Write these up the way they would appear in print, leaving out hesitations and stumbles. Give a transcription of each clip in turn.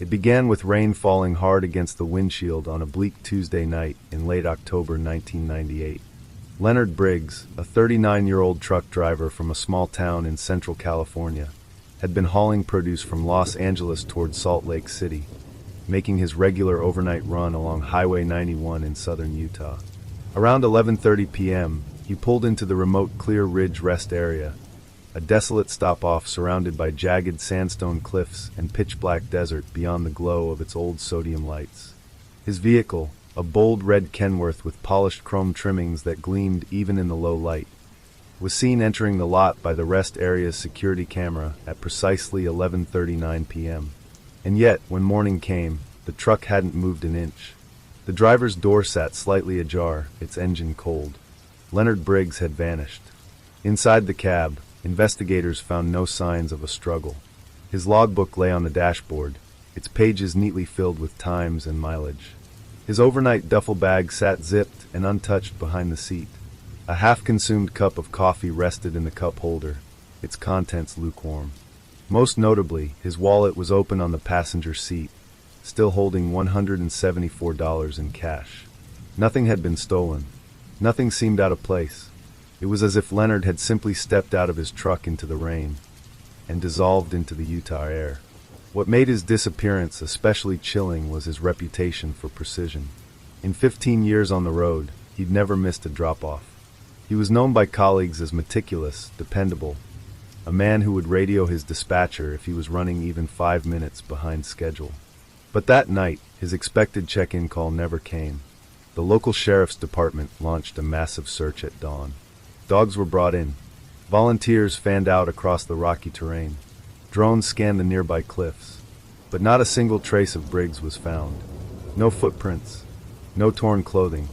It began with rain falling hard against the windshield on a bleak Tuesday night in late October 1998. Leonard Briggs, a 39-year-old truck driver from a small town in central California, had been hauling produce from Los Angeles toward Salt Lake City, making his regular overnight run along Highway 91 in southern Utah. Around 11:30 p.m., he pulled into the remote Clear Ridge Rest Area, a desolate stop-off surrounded by jagged sandstone cliffs and pitch-black desert beyond the glow of its old sodium lights. His vehicle, a bold red Kenworth with polished chrome trimmings that gleamed even in the low light, was seen entering the lot by the rest area's security camera at precisely 11:39 p.m. And yet, when morning came, the truck hadn't moved an inch. The driver's door sat slightly ajar, its engine cold. Leonard Briggs had vanished. Inside the cab, investigators found no signs of a struggle. His logbook lay on the dashboard, its pages neatly filled with times and mileage. His overnight duffel bag sat zipped and untouched behind the seat. A half-consumed cup of coffee rested in the cup holder, its contents lukewarm. Most notably, his wallet was open on the passenger seat, still holding $174 in cash. Nothing had been stolen. Nothing seemed out of place. It was as if Leonard had simply stepped out of his truck into the rain and dissolved into the Utah air. What made his disappearance especially chilling was his reputation for precision. In 15 years on the road, he'd never missed a drop-off. He was known by colleagues as meticulous, dependable, a man who would radio his dispatcher if he was running even 5 minutes behind schedule. But that night, his expected check-in call never came. The local sheriff's department launched a massive search at dawn. Dogs were brought in. Volunteers fanned out across the rocky terrain. Drones scanned the nearby cliffs. But not a single trace of Briggs was found. No footprints. No torn clothing.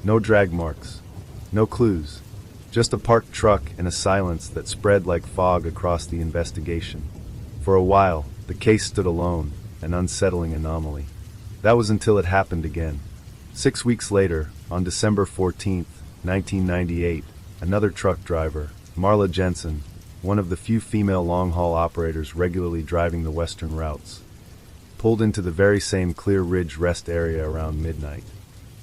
No drag marks. No clues. Just a parked truck and a silence that spread like fog across the investigation. For a while, the case stood alone, an unsettling anomaly. That was until it happened again. 6 weeks later, on December 14, 1998, another truck driver, Marla Jensen, one of the few female long-haul operators regularly driving the western routes, pulled into the very same Clear Ridge Rest Area around midnight.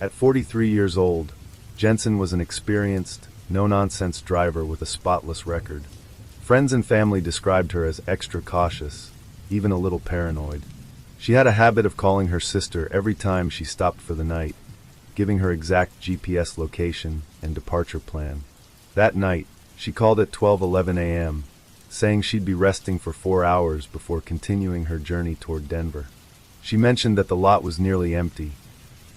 At 43 years old, Jensen was an experienced, no-nonsense driver with a spotless record. Friends and family described her as extra cautious, even a little paranoid. She had a habit of calling her sister every time she stopped for the night, giving her exact GPS location and departure plan. That night, she called at 12:11 a.m., saying she'd be resting for 4 hours before continuing her journey toward Denver. She mentioned that the lot was nearly empty,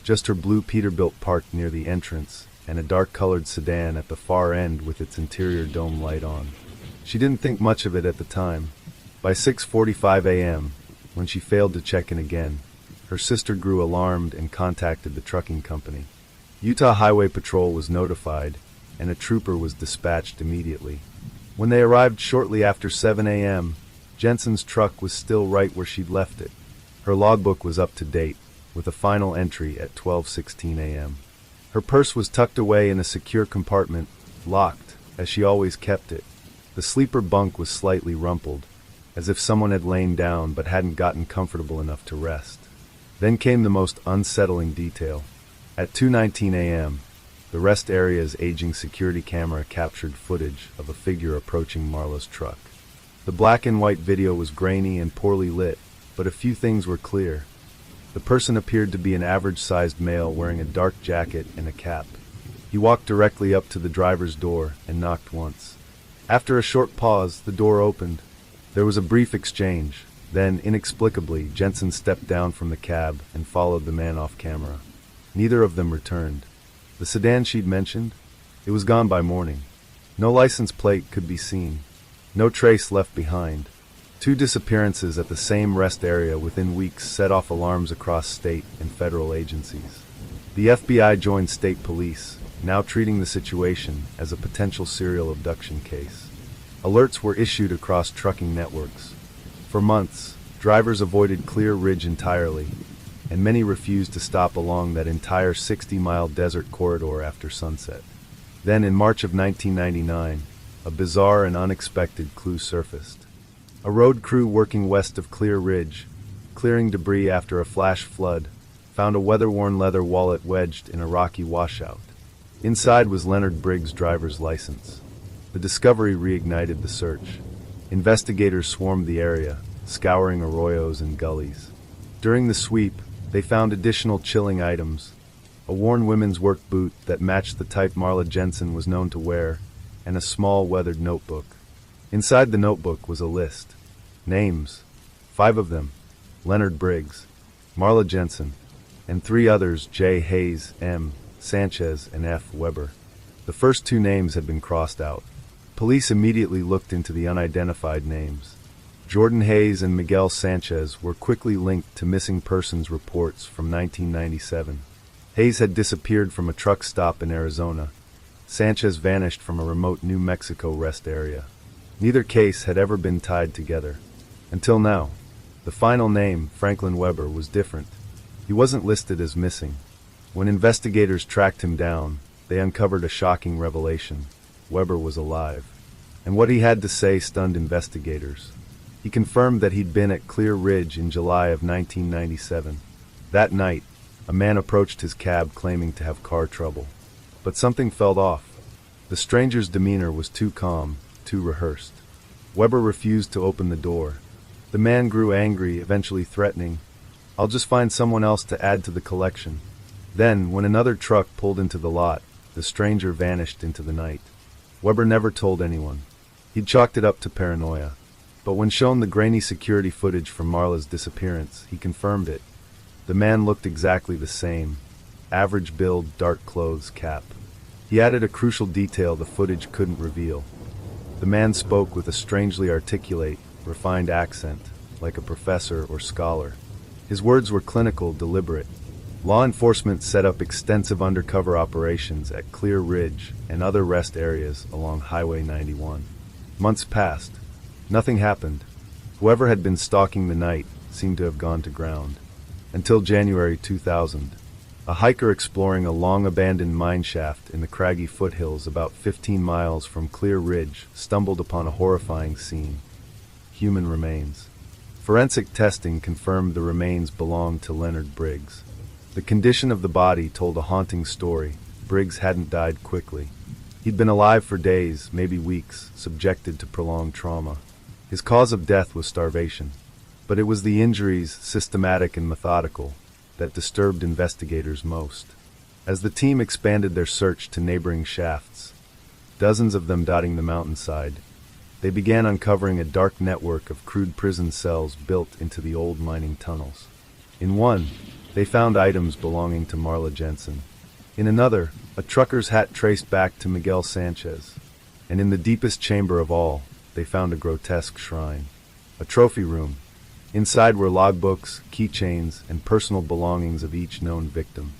just her blue Peterbilt parked near the entrance, and a dark-colored sedan at the far end with its interior dome light on. She didn't think much of it at the time. By 6:45 a.m., when she failed to check in again, her sister grew alarmed and contacted the trucking company. Utah Highway Patrol was notified, and a trooper was dispatched immediately. When they arrived shortly after 7 a.m., Jensen's truck was still right where she'd left it. Her logbook was up to date, with a final entry at 12:16 a.m. Her purse was tucked away in a secure compartment, locked, as she always kept it. The sleeper bunk was slightly rumpled, as if someone had lain down but hadn't gotten comfortable enough to rest. Then came the most unsettling detail. At 2:19 a.m., the rest area's aging security camera captured footage of a figure approaching Marla's truck. The black and white video was grainy and poorly lit, but a few things were clear. The person appeared to be an average-sized male wearing a dark jacket and a cap. He walked directly up to the driver's door and knocked once. After a short pause, the door opened. There was a brief exchange. Then, inexplicably, Jensen stepped down from the cab and followed the man off camera. Neither of them returned. The sedan she'd mentioned? It was gone by morning. No license plate could be seen. No trace left behind. 2 disappearances at the same rest area within weeks set off alarms across state and federal agencies. The FBI joined state police, now treating the situation as a potential serial abduction case. Alerts were issued across trucking networks. For months, drivers avoided Clear Ridge entirely, and many refused to stop along that entire 60-mile desert corridor after sunset. Then, in March of 1999, a bizarre and unexpected clue surfaced. A road crew working west of Clear Ridge clearing debris after a flash flood, found a weather-worn leather wallet wedged in a rocky washout. Inside was Leonard Briggs' driver's license. The discovery reignited the search. Investigators swarmed the area, scouring arroyos and gullies. During the sweep, they found additional chilling items: a worn women's work boot that matched the type Marla Jensen was known to wear, and a small weathered notebook. Inside the notebook was a list. Names. 5 of them: Leonard Briggs, Marla Jensen, and 3 others: J. Hayes, M. Sanchez, and F. Weber. The first 2 names had been crossed out. Police immediately looked into the unidentified names. Jordan Hayes and Miguel Sanchez were quickly linked to missing persons reports from 1997. Hayes had disappeared from a truck stop in Arizona. Sanchez vanished from a remote New Mexico rest area. Neither case had ever been tied together. Until now. The final name, Franklin Weber, was different. He wasn't listed as missing. When investigators tracked him down, they uncovered a shocking revelation. Weber was alive. And what he had to say stunned investigators. He confirmed that he'd been at Clear Ridge in July of 1997. That night, a man approached his cab claiming to have car trouble. But something felt off. The stranger's demeanor was too calm, too rehearsed. Weber refused to open the door. The man grew angry, eventually threatening, "I'll just find someone else to add to the collection." Then, when another truck pulled into the lot, the stranger vanished into the night. Weber never told anyone. He'd chalked it up to paranoia. But when shown the grainy security footage from Marla's disappearance, he confirmed it. The man looked exactly the same. Average build, dark clothes, cap. He added a crucial detail the footage couldn't reveal. The man spoke with a strangely articulate, refined accent, like a professor or scholar. His words were clinical, deliberate. Law enforcement set up extensive undercover operations at Clear Ridge and other rest areas along Highway 91. Months passed. Nothing happened. Whoever had been stalking the night seemed to have gone to ground. Until January 2000. A hiker exploring a long-abandoned mine shaft in the craggy foothills about 15 miles from Clear Ridge stumbled upon a horrifying scene. Human remains. Forensic testing confirmed the remains belonged to Leonard Briggs. The condition of the body told a haunting story. Briggs hadn't died quickly. He'd been alive for days, maybe weeks, subjected to prolonged trauma. His cause of death was starvation. But it was the injuries, systematic and methodical, that disturbed investigators most. As the team expanded their search to neighboring shafts, dozens of them dotting the mountainside, they began uncovering a dark network of crude prison cells built into the old mining tunnels. In one, they found items belonging to Marla Jensen. In another, a trucker's hat traced back to Miguel Sanchez. And in the deepest chamber of all, they found a grotesque shrine. A trophy room. Inside were logbooks, keychains, and personal belongings of each known victim.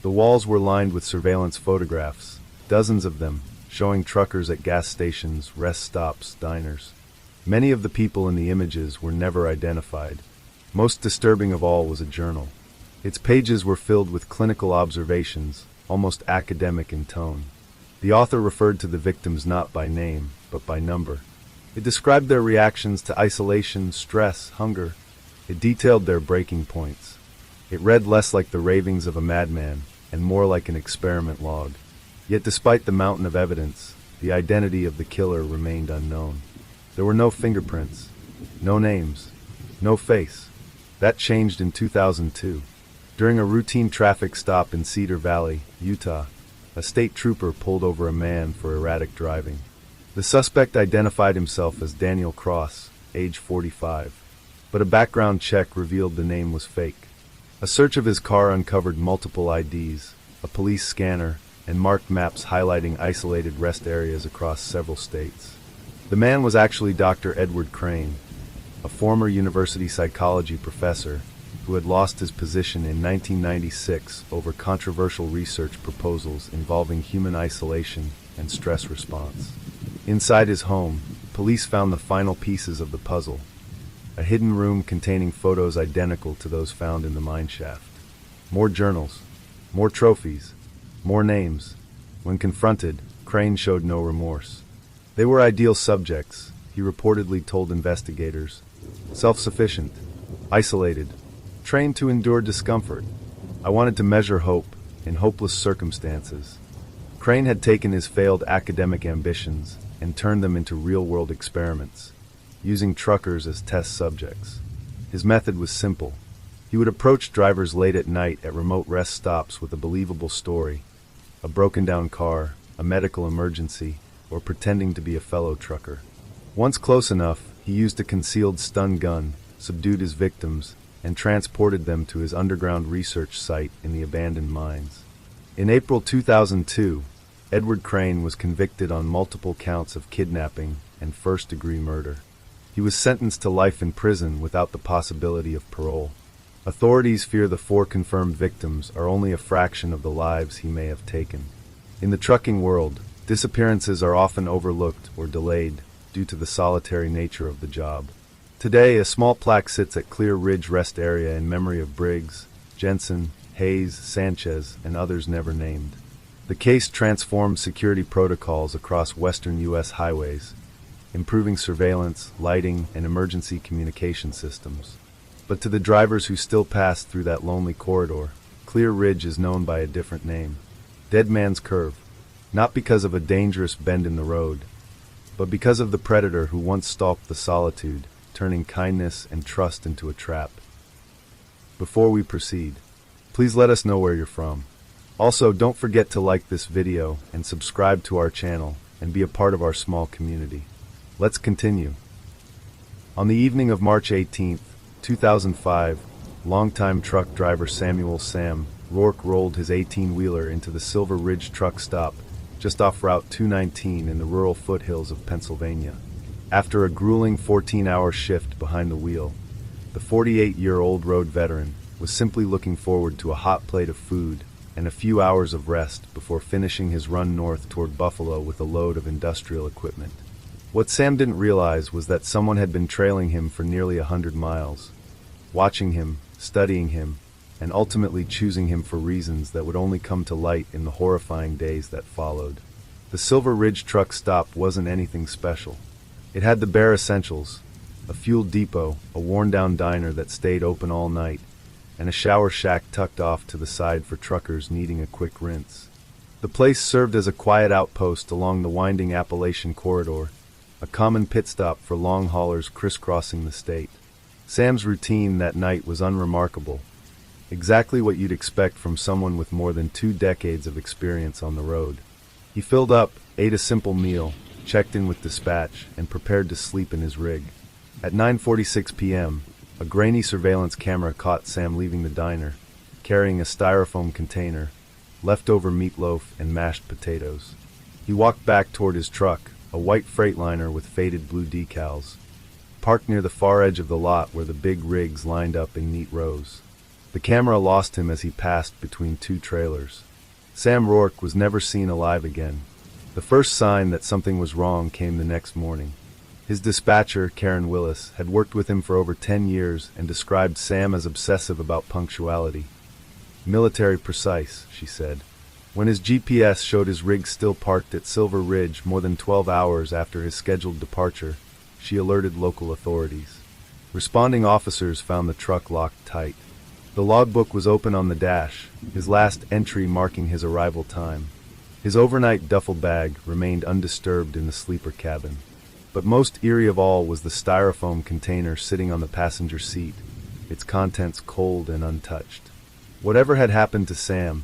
The walls were lined with surveillance photographs, dozens of them, showing truckers at gas stations, rest stops, diners. Many of the people in the images were never identified. Most disturbing of all was a journal. Its pages were filled with clinical observations, almost academic in tone. The author referred to the victims not by name, but by number. It described their reactions to isolation, stress, hunger. It detailed their breaking points. It read less like the ravings of a madman and more like an experiment log. Yet despite the mountain of evidence, the identity of the killer remained unknown. There were no fingerprints, no names, no face. That changed in 2002. During a routine traffic stop in Cedar Valley, Utah, a state trooper pulled over a man for erratic driving. The suspect identified himself as Daniel Cross, age 45, but a background check revealed the name was fake. A search of his car uncovered multiple IDs, a police scanner, and marked maps highlighting isolated rest areas across several states. The man was actually Dr. Edward Crane, a former university psychology professor who had lost his position in 1996 over controversial research proposals involving human isolation and stress response. Inside his home, police found the final pieces of the puzzle, a hidden room containing photos identical to those found in the mine shaft. More journals, more trophies, more names. When confronted, Crane showed no remorse. They were ideal subjects, he reportedly told investigators. Self-sufficient, isolated, trained to endure discomfort. I wanted to measure hope in hopeless circumstances. Crane had taken his failed academic ambitions and turned them into real-world experiments, using truckers as test subjects. His method was simple. He would approach drivers late at night at remote rest stops with a believable story, a broken-down car, a medical emergency, or pretending to be a fellow trucker. Once close enough, he used a concealed stun gun, subdued his victims, and transported them to his underground research site in the abandoned mines. In April 2002, Edward Crane was convicted on multiple counts of kidnapping and first-degree murder. He was sentenced to life in prison without the possibility of parole. Authorities fear the 4 confirmed victims are only a fraction of the lives he may have taken. In the trucking world, disappearances are often overlooked or delayed due to the solitary nature of the job. Today, a small plaque sits at Clear Ridge Rest Area in memory of Briggs, Jensen, Hayes, Sanchez, and others never named. The case transformed security protocols across western U.S. highways, improving surveillance, lighting, and emergency communication systems. But to the drivers who still pass through that lonely corridor, Clear Ridge is known by a different name: Dead Man's Curve. Not because of a dangerous bend in the road, but because of the predator who once stalked the solitude, turning kindness and trust into a trap. Before we proceed, please let us know where you're from. Also, don't forget to like this video and subscribe to our channel and be a part of our small community. Let's continue. On the evening of March 18, 2005, longtime truck driver Samuel "Sam" Rourke rolled his 18-wheeler into the Silver Ridge truck stop just off Route 219 in the rural foothills of Pennsylvania. After a grueling 14-hour shift behind the wheel, the 48-year-old road veteran was simply looking forward to a hot plate of food and a few hours of rest before finishing his run north toward Buffalo with a load of industrial equipment. What Sam didn't realize was that someone had been trailing him for nearly 100 miles, watching him, studying him, and ultimately choosing him for reasons that would only come to light in the horrifying days that followed. The Silver Ridge truck stop wasn't anything special. It had the bare essentials: a fuel depot, a worn-down diner that stayed open all night, and a shower shack tucked off to the side for truckers needing a quick rinse. The place served as a quiet outpost along the winding Appalachian corridor, a common pit stop for long haulers crisscrossing the state. Sam's routine that night was unremarkable, exactly what you'd expect from someone with more than 2 decades of experience on the road. He filled up, ate a simple meal, checked in with dispatch, and prepared to sleep in his rig. At 9:46 p.m., a grainy surveillance camera caught Sam leaving the diner, carrying a styrofoam container, leftover meatloaf, and mashed potatoes. He walked back toward his truck, a white Freightliner with faded blue decals, parked near the far edge of the lot where the big rigs lined up in neat rows. The camera lost him as he passed between 2 trailers. Sam Rourke was never seen alive again. The first sign that something was wrong came the next morning. His dispatcher, Karen Willis, had worked with him for over 10 years and described Sam as obsessive about punctuality. "Military precise," she said. When his GPS showed his rig still parked at Silver Ridge more than 12 hours after his scheduled departure, she alerted local authorities. Responding officers found the truck locked tight. The logbook was open on the dash, his last entry marking his arrival time. His overnight duffel bag remained undisturbed in the sleeper cabin. But most eerie of all was the styrofoam container sitting on the passenger seat, its contents cold and untouched. Whatever had happened to Sam,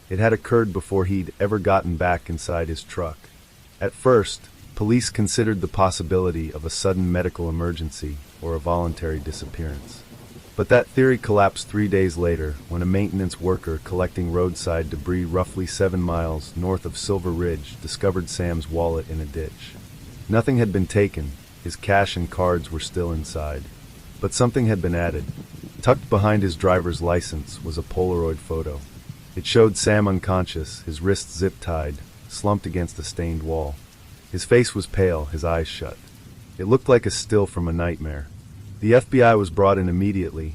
it had occurred before he'd ever gotten back inside his truck. At first, police considered the possibility of a sudden medical emergency or a voluntary disappearance. But that theory collapsed 3 days later when a maintenance worker collecting roadside debris roughly 7 miles north of Silver Ridge discovered Sam's wallet in a ditch. Nothing had been taken, his cash and cards were still inside. But something had been added. Tucked behind his driver's license was a Polaroid photo. It showed Sam unconscious, his wrists zip-tied, slumped against a stained wall. His face was pale, his eyes shut. It looked like a still from a nightmare. The FBI was brought in immediately,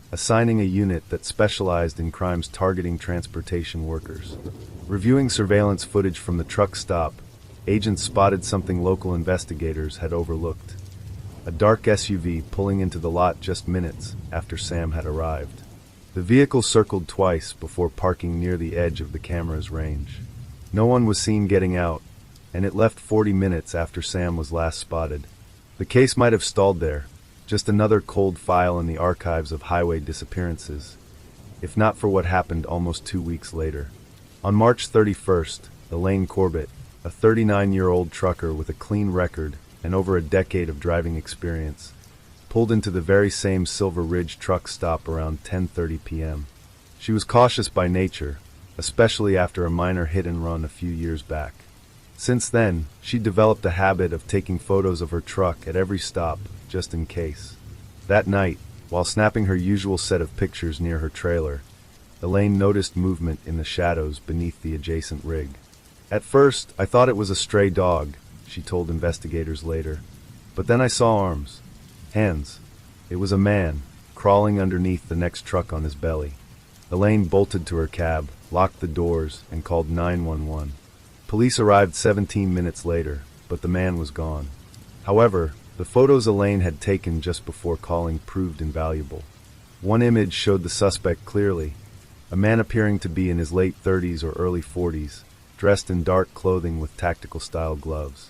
assigning a unit that specialized in crimes targeting transportation workers. Reviewing surveillance footage from the truck stop, agents spotted something local investigators had overlooked: a dark SUV pulling into the lot just minutes after Sam had arrived. The vehicle circled twice before parking near the edge of the camera's range. No one was seen getting out, and it left 40 minutes after Sam was last spotted. The case might have stalled there, just another cold file in the archives of highway disappearances, if not for what happened almost 2 weeks later. On March 31st, Elaine Corbett, a 39-year-old trucker with a clean record and over a decade of driving experience, pulled into the very same Silver Ridge truck stop around 10:30 p.m. She was cautious by nature, especially after a minor hit-and-run a few years back. Since then, she developed a habit of taking photos of her truck at every stop, just in case. That night, while snapping her usual set of pictures near her trailer, Elaine noticed movement in the shadows beneath the adjacent rig. "At first, I thought it was a stray dog," she told investigators later. "But then I saw arms. Hands. It was a man, crawling underneath the next truck on his belly." Elaine bolted to her cab, locked the doors, and called 911. Police arrived 17 minutes later, but the man was gone. However, the photos Elaine had taken just before calling proved invaluable. One image showed the suspect clearly, a man appearing to be in his late 30s or early 40s, dressed in dark clothing with tactical-style gloves.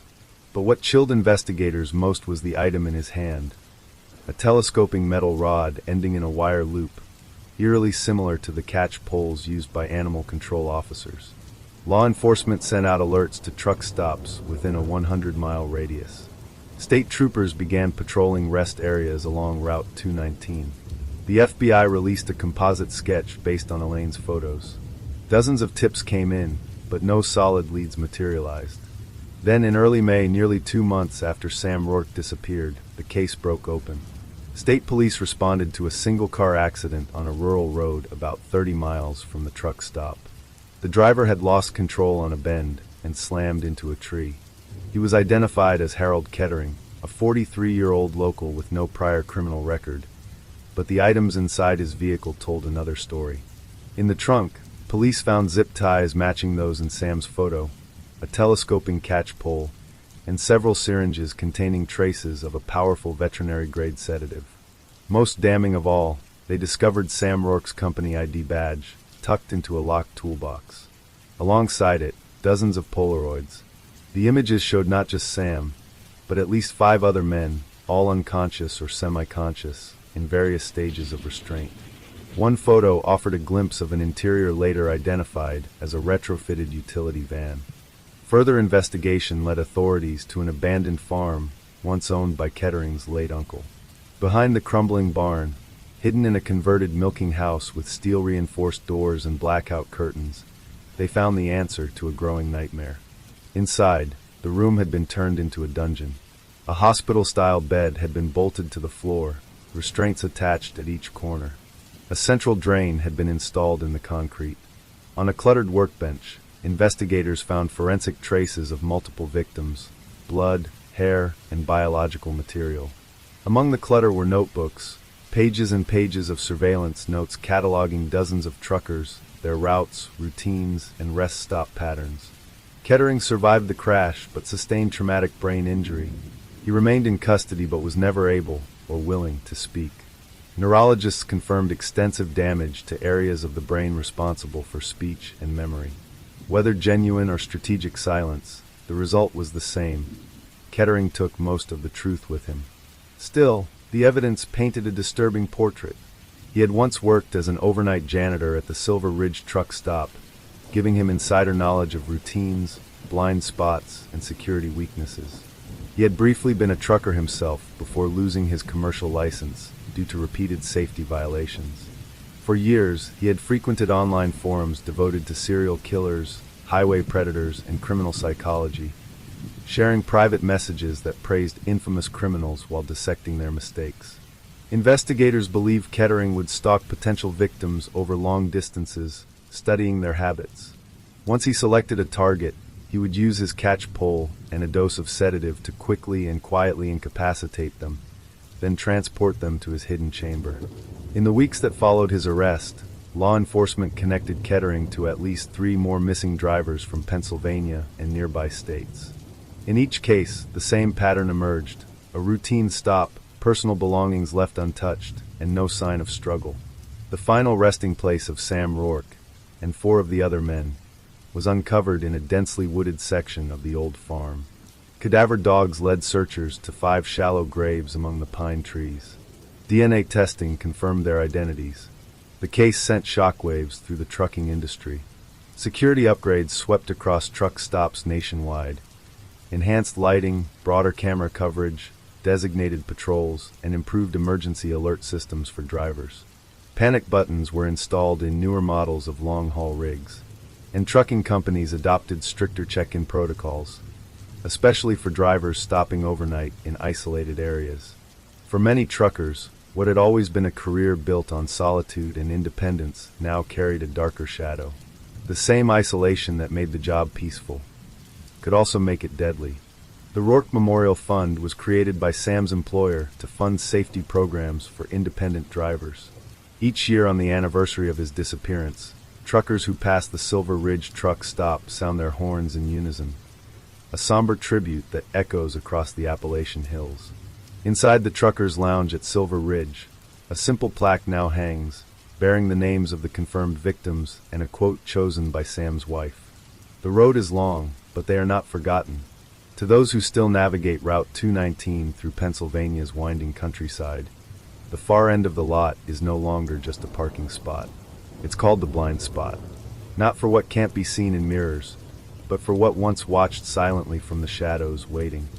But what chilled investigators most was the item in his hand, a telescoping metal rod ending in a wire loop, eerily similar to the catch poles used by animal control officers. Law enforcement sent out alerts to truck stops within a 100-mile radius. State troopers began patrolling rest areas along Route 219. The FBI released a composite sketch based on Elaine's photos. Dozens of tips came in, but no solid leads materialized. Then in early May, nearly 2 months after Sam Rourke disappeared, the case broke open. State police responded to a single-car accident on a rural road about 30 miles from the truck stop. The driver had lost control on a bend and slammed into a tree. He was identified as Harold Kettering, a 43-year-old local with no prior criminal record, but the items inside his vehicle told another story. In the trunk, police found zip ties matching those in Sam's photo, a telescoping catch pole, and several syringes containing traces of a powerful veterinary-grade sedative. Most damning of all, they discovered Sam Rourke's company ID badge, tucked into a locked toolbox. Alongside it, dozens of Polaroids. The images showed not just Sam, but at least 5 other men, all unconscious or semi-conscious, in various stages of restraint. One photo offered a glimpse of an interior later identified as a retrofitted utility van. Further investigation led authorities to an abandoned farm once owned by Kettering's late uncle. Behind the crumbling barn, hidden in a converted milking house with steel-reinforced doors and blackout curtains, they found the answer to a growing nightmare. Inside, the room had been turned into a dungeon. A hospital-style bed had been bolted to the floor, restraints attached at each corner. A central drain had been installed in the concrete. On a cluttered workbench, investigators found forensic traces of multiple victims, blood, hair, and biological material. Among the clutter were notebooks, pages and pages of surveillance notes cataloging dozens of truckers, their routes, routines, and rest stop patterns. Kettering survived the crash but sustained traumatic brain injury. He remained in custody but was never able or willing to speak. Neurologists confirmed extensive damage to areas of the brain responsible for speech and memory. Whether genuine or strategic silence, the result was the same. Kettering took most of the truth with him. Still, the evidence painted a disturbing portrait. He had once worked as an overnight janitor at the Silver Ridge truck stop, giving him insider knowledge of routines, blind spots, and security weaknesses. He had briefly been a trucker himself before losing his commercial license due to repeated safety violations. For years, he had frequented online forums devoted to serial killers, highway predators, and criminal psychology, sharing private messages that praised infamous criminals while dissecting their mistakes. Investigators believed Kettering would stalk potential victims over long distances, studying their habits. Once he selected a target, he would use his catch pole and a dose of sedative to quickly and quietly incapacitate them, then transport them to his hidden chamber. In the weeks that followed his arrest, law enforcement connected Kettering to at least 3 more missing drivers from Pennsylvania and nearby states. In each case, the same pattern emerged: a routine stop, personal belongings left untouched, and no sign of struggle. The final resting place of Sam Rourke, and 4 of the other men, was uncovered in a densely wooded section of the old farm. Cadaver dogs led searchers to 5 shallow graves among the pine trees. DNA testing confirmed their identities. The case sent shockwaves through the trucking industry. Security upgrades swept across truck stops nationwide. Enhanced lighting, broader camera coverage, designated patrols, and improved emergency alert systems for drivers. Panic buttons were installed in newer models of long-haul rigs, and trucking companies adopted stricter check-in protocols, especially for drivers stopping overnight in isolated areas. For many truckers, what had always been a career built on solitude and independence now carried a darker shadow. The same isolation that made the job peaceful could also make it deadly. The Rourke Memorial Fund was created by Sam's employer to fund safety programs for independent drivers. Each year on the anniversary of his disappearance, truckers who pass the Silver Ridge truck stop sound their horns in unison, a somber tribute that echoes across the Appalachian hills. Inside the truckers' lounge at Silver Ridge, a simple plaque now hangs, bearing the names of the confirmed victims and a quote chosen by Sam's wife. The road is long, but they are not forgotten. To those who still navigate Route 219 through Pennsylvania's winding countryside, the far end of the lot is no longer just a parking spot. It's called the blind spot, not for what can't be seen in mirrors, but for what once watched silently from the shadows, waiting.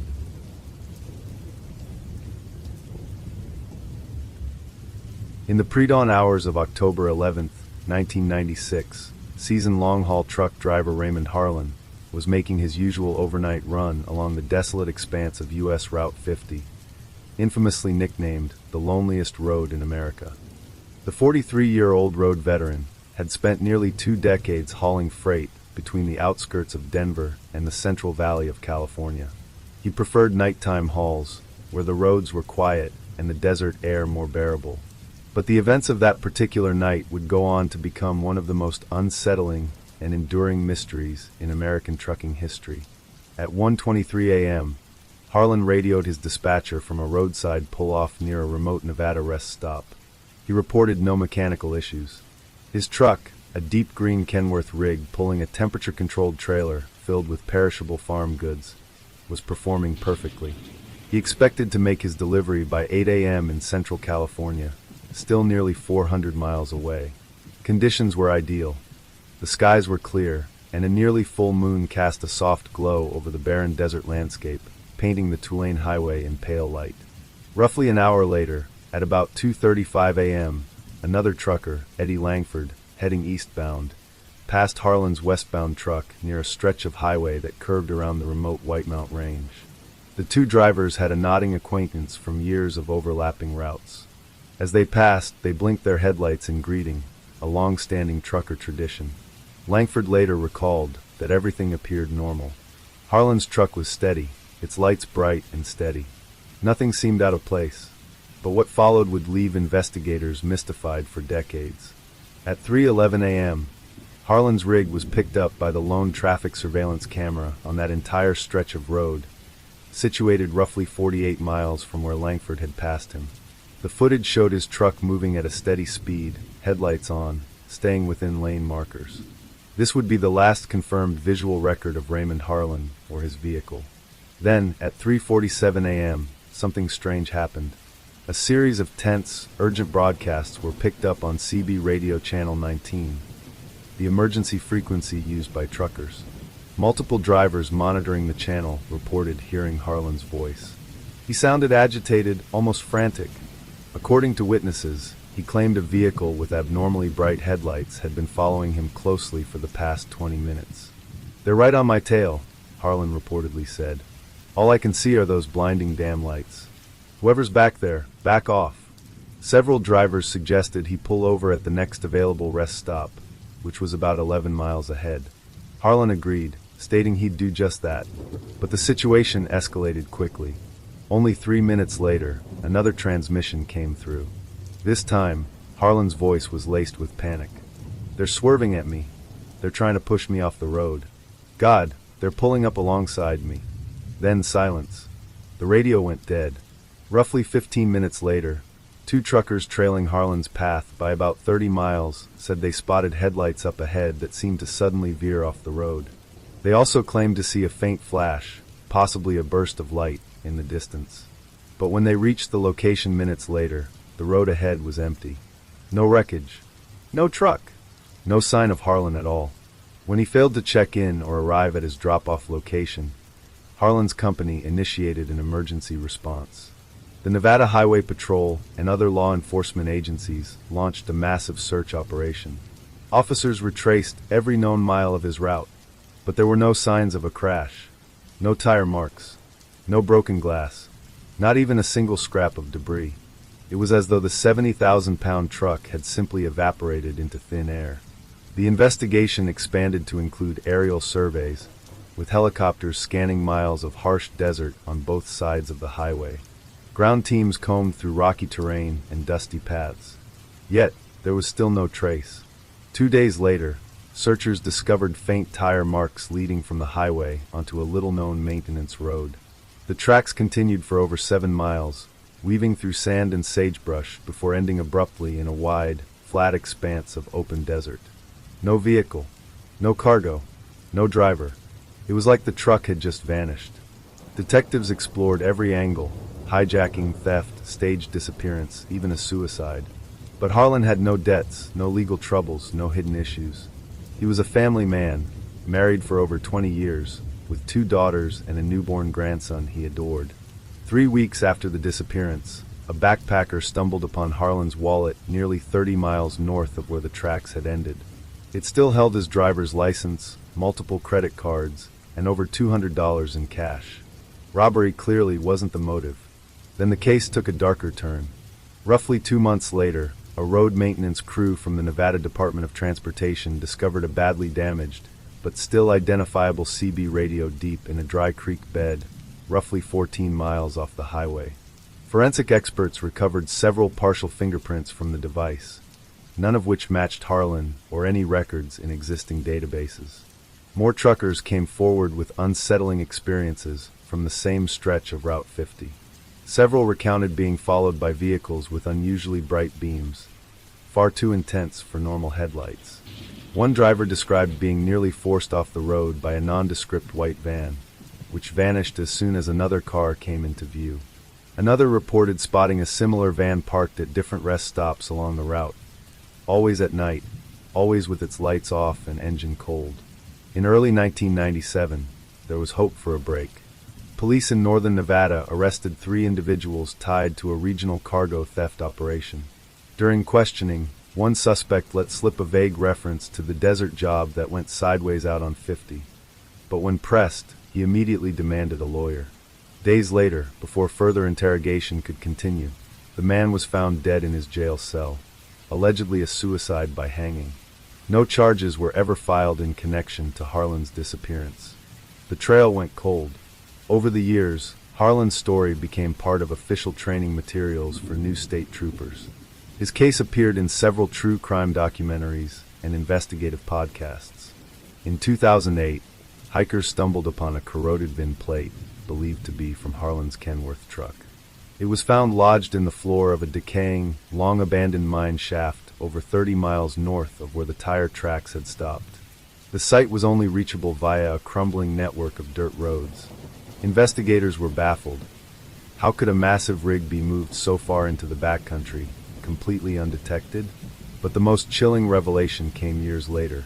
In the pre-dawn hours of October 11, 1996, seasoned long-haul truck driver Raymond Harlan was making his usual overnight run along the desolate expanse of U.S. Route 50, infamously nicknamed the loneliest road in America. The 43-year-old road veteran had spent nearly 2 decades hauling freight between the outskirts of Denver and the Central Valley of California. He preferred nighttime hauls, where the roads were quiet and the desert air more bearable. But the events of that particular night would go on to become one of the most unsettling and enduring mysteries in American trucking history. At 1:23 a.m., Harlan radioed his dispatcher from a roadside pull-off near a remote Nevada rest stop. He reported no mechanical issues. His truck, a deep green Kenworth rig pulling a temperature-controlled trailer filled with perishable farm goods, was performing perfectly. He expected to make his delivery by 8 a.m. in Central California, still nearly 400 miles away. Conditions were ideal. The skies were clear, and a nearly full moon cast a soft glow over the barren desert landscape, painting the Tulane Highway in pale light. Roughly an hour later, at about 2:35 a.m., another trucker, Eddie Langford, heading eastbound, passed Harlan's westbound truck near a stretch of highway that curved around the remote Whitemount Range. The 2 drivers had a nodding acquaintance from years of overlapping routes. As they passed, they blinked their headlights in greeting, a long-standing trucker tradition. Langford later recalled that everything appeared normal. Harlan's truck was steady, its lights bright and steady. Nothing seemed out of place, but what followed would leave investigators mystified for decades. At 3:11 a.m., Harlan's rig was picked up by the lone traffic surveillance camera on that entire stretch of road, situated roughly 48 miles from where Langford had passed him. The footage showed his truck moving at a steady speed, headlights on, staying within lane markers. This would be the last confirmed visual record of Raymond Harlan or his vehicle. Then, at 3:47 a.m., something strange happened. A series of tense, urgent broadcasts were picked up on CB Radio Channel 19, the emergency frequency used by truckers. Multiple drivers monitoring the channel reported hearing Harlan's voice. He sounded agitated, almost frantic. According to witnesses, he claimed a vehicle with abnormally bright headlights had been following him closely for the past 20 minutes. "They're right on my tail," Harlan reportedly said. "All I can see are those blinding damn lights. Whoever's back there, back off." Several drivers suggested he pull over at the next available rest stop, which was about 11 miles ahead. Harlan agreed, stating he'd do just that. But the situation escalated quickly. Only 3 minutes later, another transmission came through. This time, Harlan's voice was laced with panic. "They're swerving at me. They're trying to push me off the road. God, they're pulling up alongside me." Then silence. The radio went dead. Roughly 15 minutes later, Two truckers trailing Harlan's path by about 30 miles said they spotted headlights up ahead that seemed to suddenly veer off the road. They also claimed to see a faint flash, possibly a burst of light, in the distance. But when they reached the location minutes later, the road ahead was empty. No wreckage. No truck. No sign of Harlan at all. When he failed to check in or arrive at his drop-off location, Harlan's company initiated an emergency response. The Nevada Highway Patrol and other law enforcement agencies launched a massive search operation. Officers retraced every known mile of his route, but there were no signs of a crash. No tire marks. No broken glass. Not even a single scrap of debris. It was as though the 70,000-pound truck had simply evaporated into thin air. The investigation expanded to include aerial surveys, with helicopters scanning miles of harsh desert on both sides of the highway. Ground teams combed through rocky terrain and dusty paths. Yet, there was still no trace. 2 days later, searchers discovered faint tire marks leading from the highway onto a little-known maintenance road. The tracks continued for over 7 miles, weaving through sand and sagebrush before ending abruptly in a wide, flat expanse of open desert. No vehicle, no cargo, no driver. It was like the truck had just vanished. Detectives explored every angle: hijacking, theft, staged disappearance, even a suicide. But Harlan had no debts, no legal troubles, no hidden issues. He was a family man, married for over 20 years, with 2 daughters and a newborn grandson he adored. 3 weeks after the disappearance, a backpacker stumbled upon Harlan's wallet nearly 30 miles north of where the tracks had ended. It still held his driver's license, multiple credit cards, and over $200 in cash. Robbery clearly wasn't the motive. Then the case took a darker turn. Roughly 2 months later, a road maintenance crew from the Nevada Department of Transportation discovered a badly damaged, but still identifiable CB radio deep in a dry creek bed, roughly 14 miles off the highway. Forensic experts recovered several partial fingerprints from the device, none of which matched Harlan or any records in existing databases. More truckers came forward with unsettling experiences from the same stretch of Route 50. Several recounted being followed by vehicles with unusually bright beams, far too intense for normal headlights. One driver described being nearly forced off the road by a nondescript white van, which vanished as soon as another car came into view. Another reported spotting a similar van parked at different rest stops along the route, always at night, always with its lights off and engine cold. In early 1997, there was hope for a break. Police in northern Nevada arrested 3 individuals tied to a regional cargo theft operation. During questioning, one suspect let slip a vague reference to the desert job that went sideways out on 50. But when pressed, he immediately demanded a lawyer. Days later, before further interrogation could continue, the man was found dead in his jail cell, allegedly a suicide by hanging. No charges were ever filed in connection to Harlan's disappearance. The trail went cold. Over the years, Harlan's story became part of official training materials for new state troopers. His case appeared in several true crime documentaries and investigative podcasts. In 2008, hikers stumbled upon a corroded VIN plate believed to be from Harlan's Kenworth truck. It was found lodged in the floor of a decaying, long-abandoned mine shaft over 30 miles north of where the tire tracks had stopped. The site was only reachable via a crumbling network of dirt roads. Investigators were baffled. How could a massive rig be moved so far into the backcountry, completely undetected? But the most chilling revelation came years later.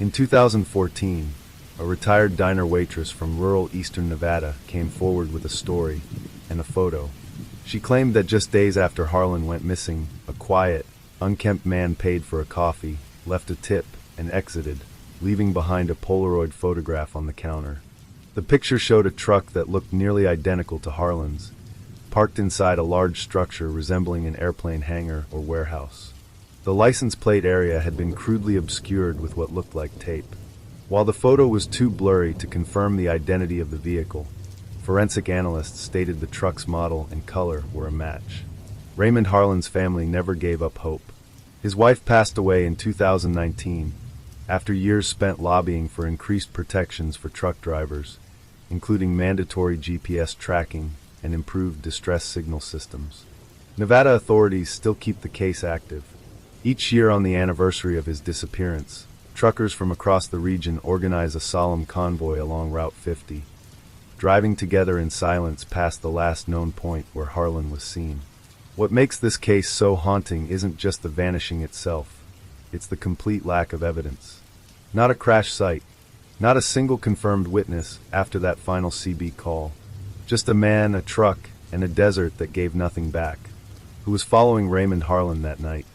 In 2014, a retired diner waitress from rural eastern Nevada came forward with a story and a photo. She claimed that just days after Harlan went missing, a quiet, unkempt man paid for a coffee, left a tip, and exited, leaving behind a Polaroid photograph on the counter. The picture showed a truck that looked nearly identical to Harlan's, parked inside a large structure resembling an airplane hangar or warehouse. The license plate area had been crudely obscured with what looked like tape. While the photo was too blurry to confirm the identity of the vehicle, forensic analysts stated the truck's model and color were a match. Raymond Harlan's family never gave up hope. His wife passed away in 2019, after years spent lobbying for increased protections for truck drivers, including mandatory GPS tracking and improved distress signal systems. Nevada authorities still keep the case active. Each year on the anniversary of his disappearance, truckers from across the region organize a solemn convoy along Route 50, driving together in silence past the last known point where Harlan was seen. What makes this case so haunting isn't just the vanishing itself, it's the complete lack of evidence. Not a crash site, not a single confirmed witness after that final CB call. Just a man, a truck, and a desert that gave nothing back. Who was following Raymond Harlan that night?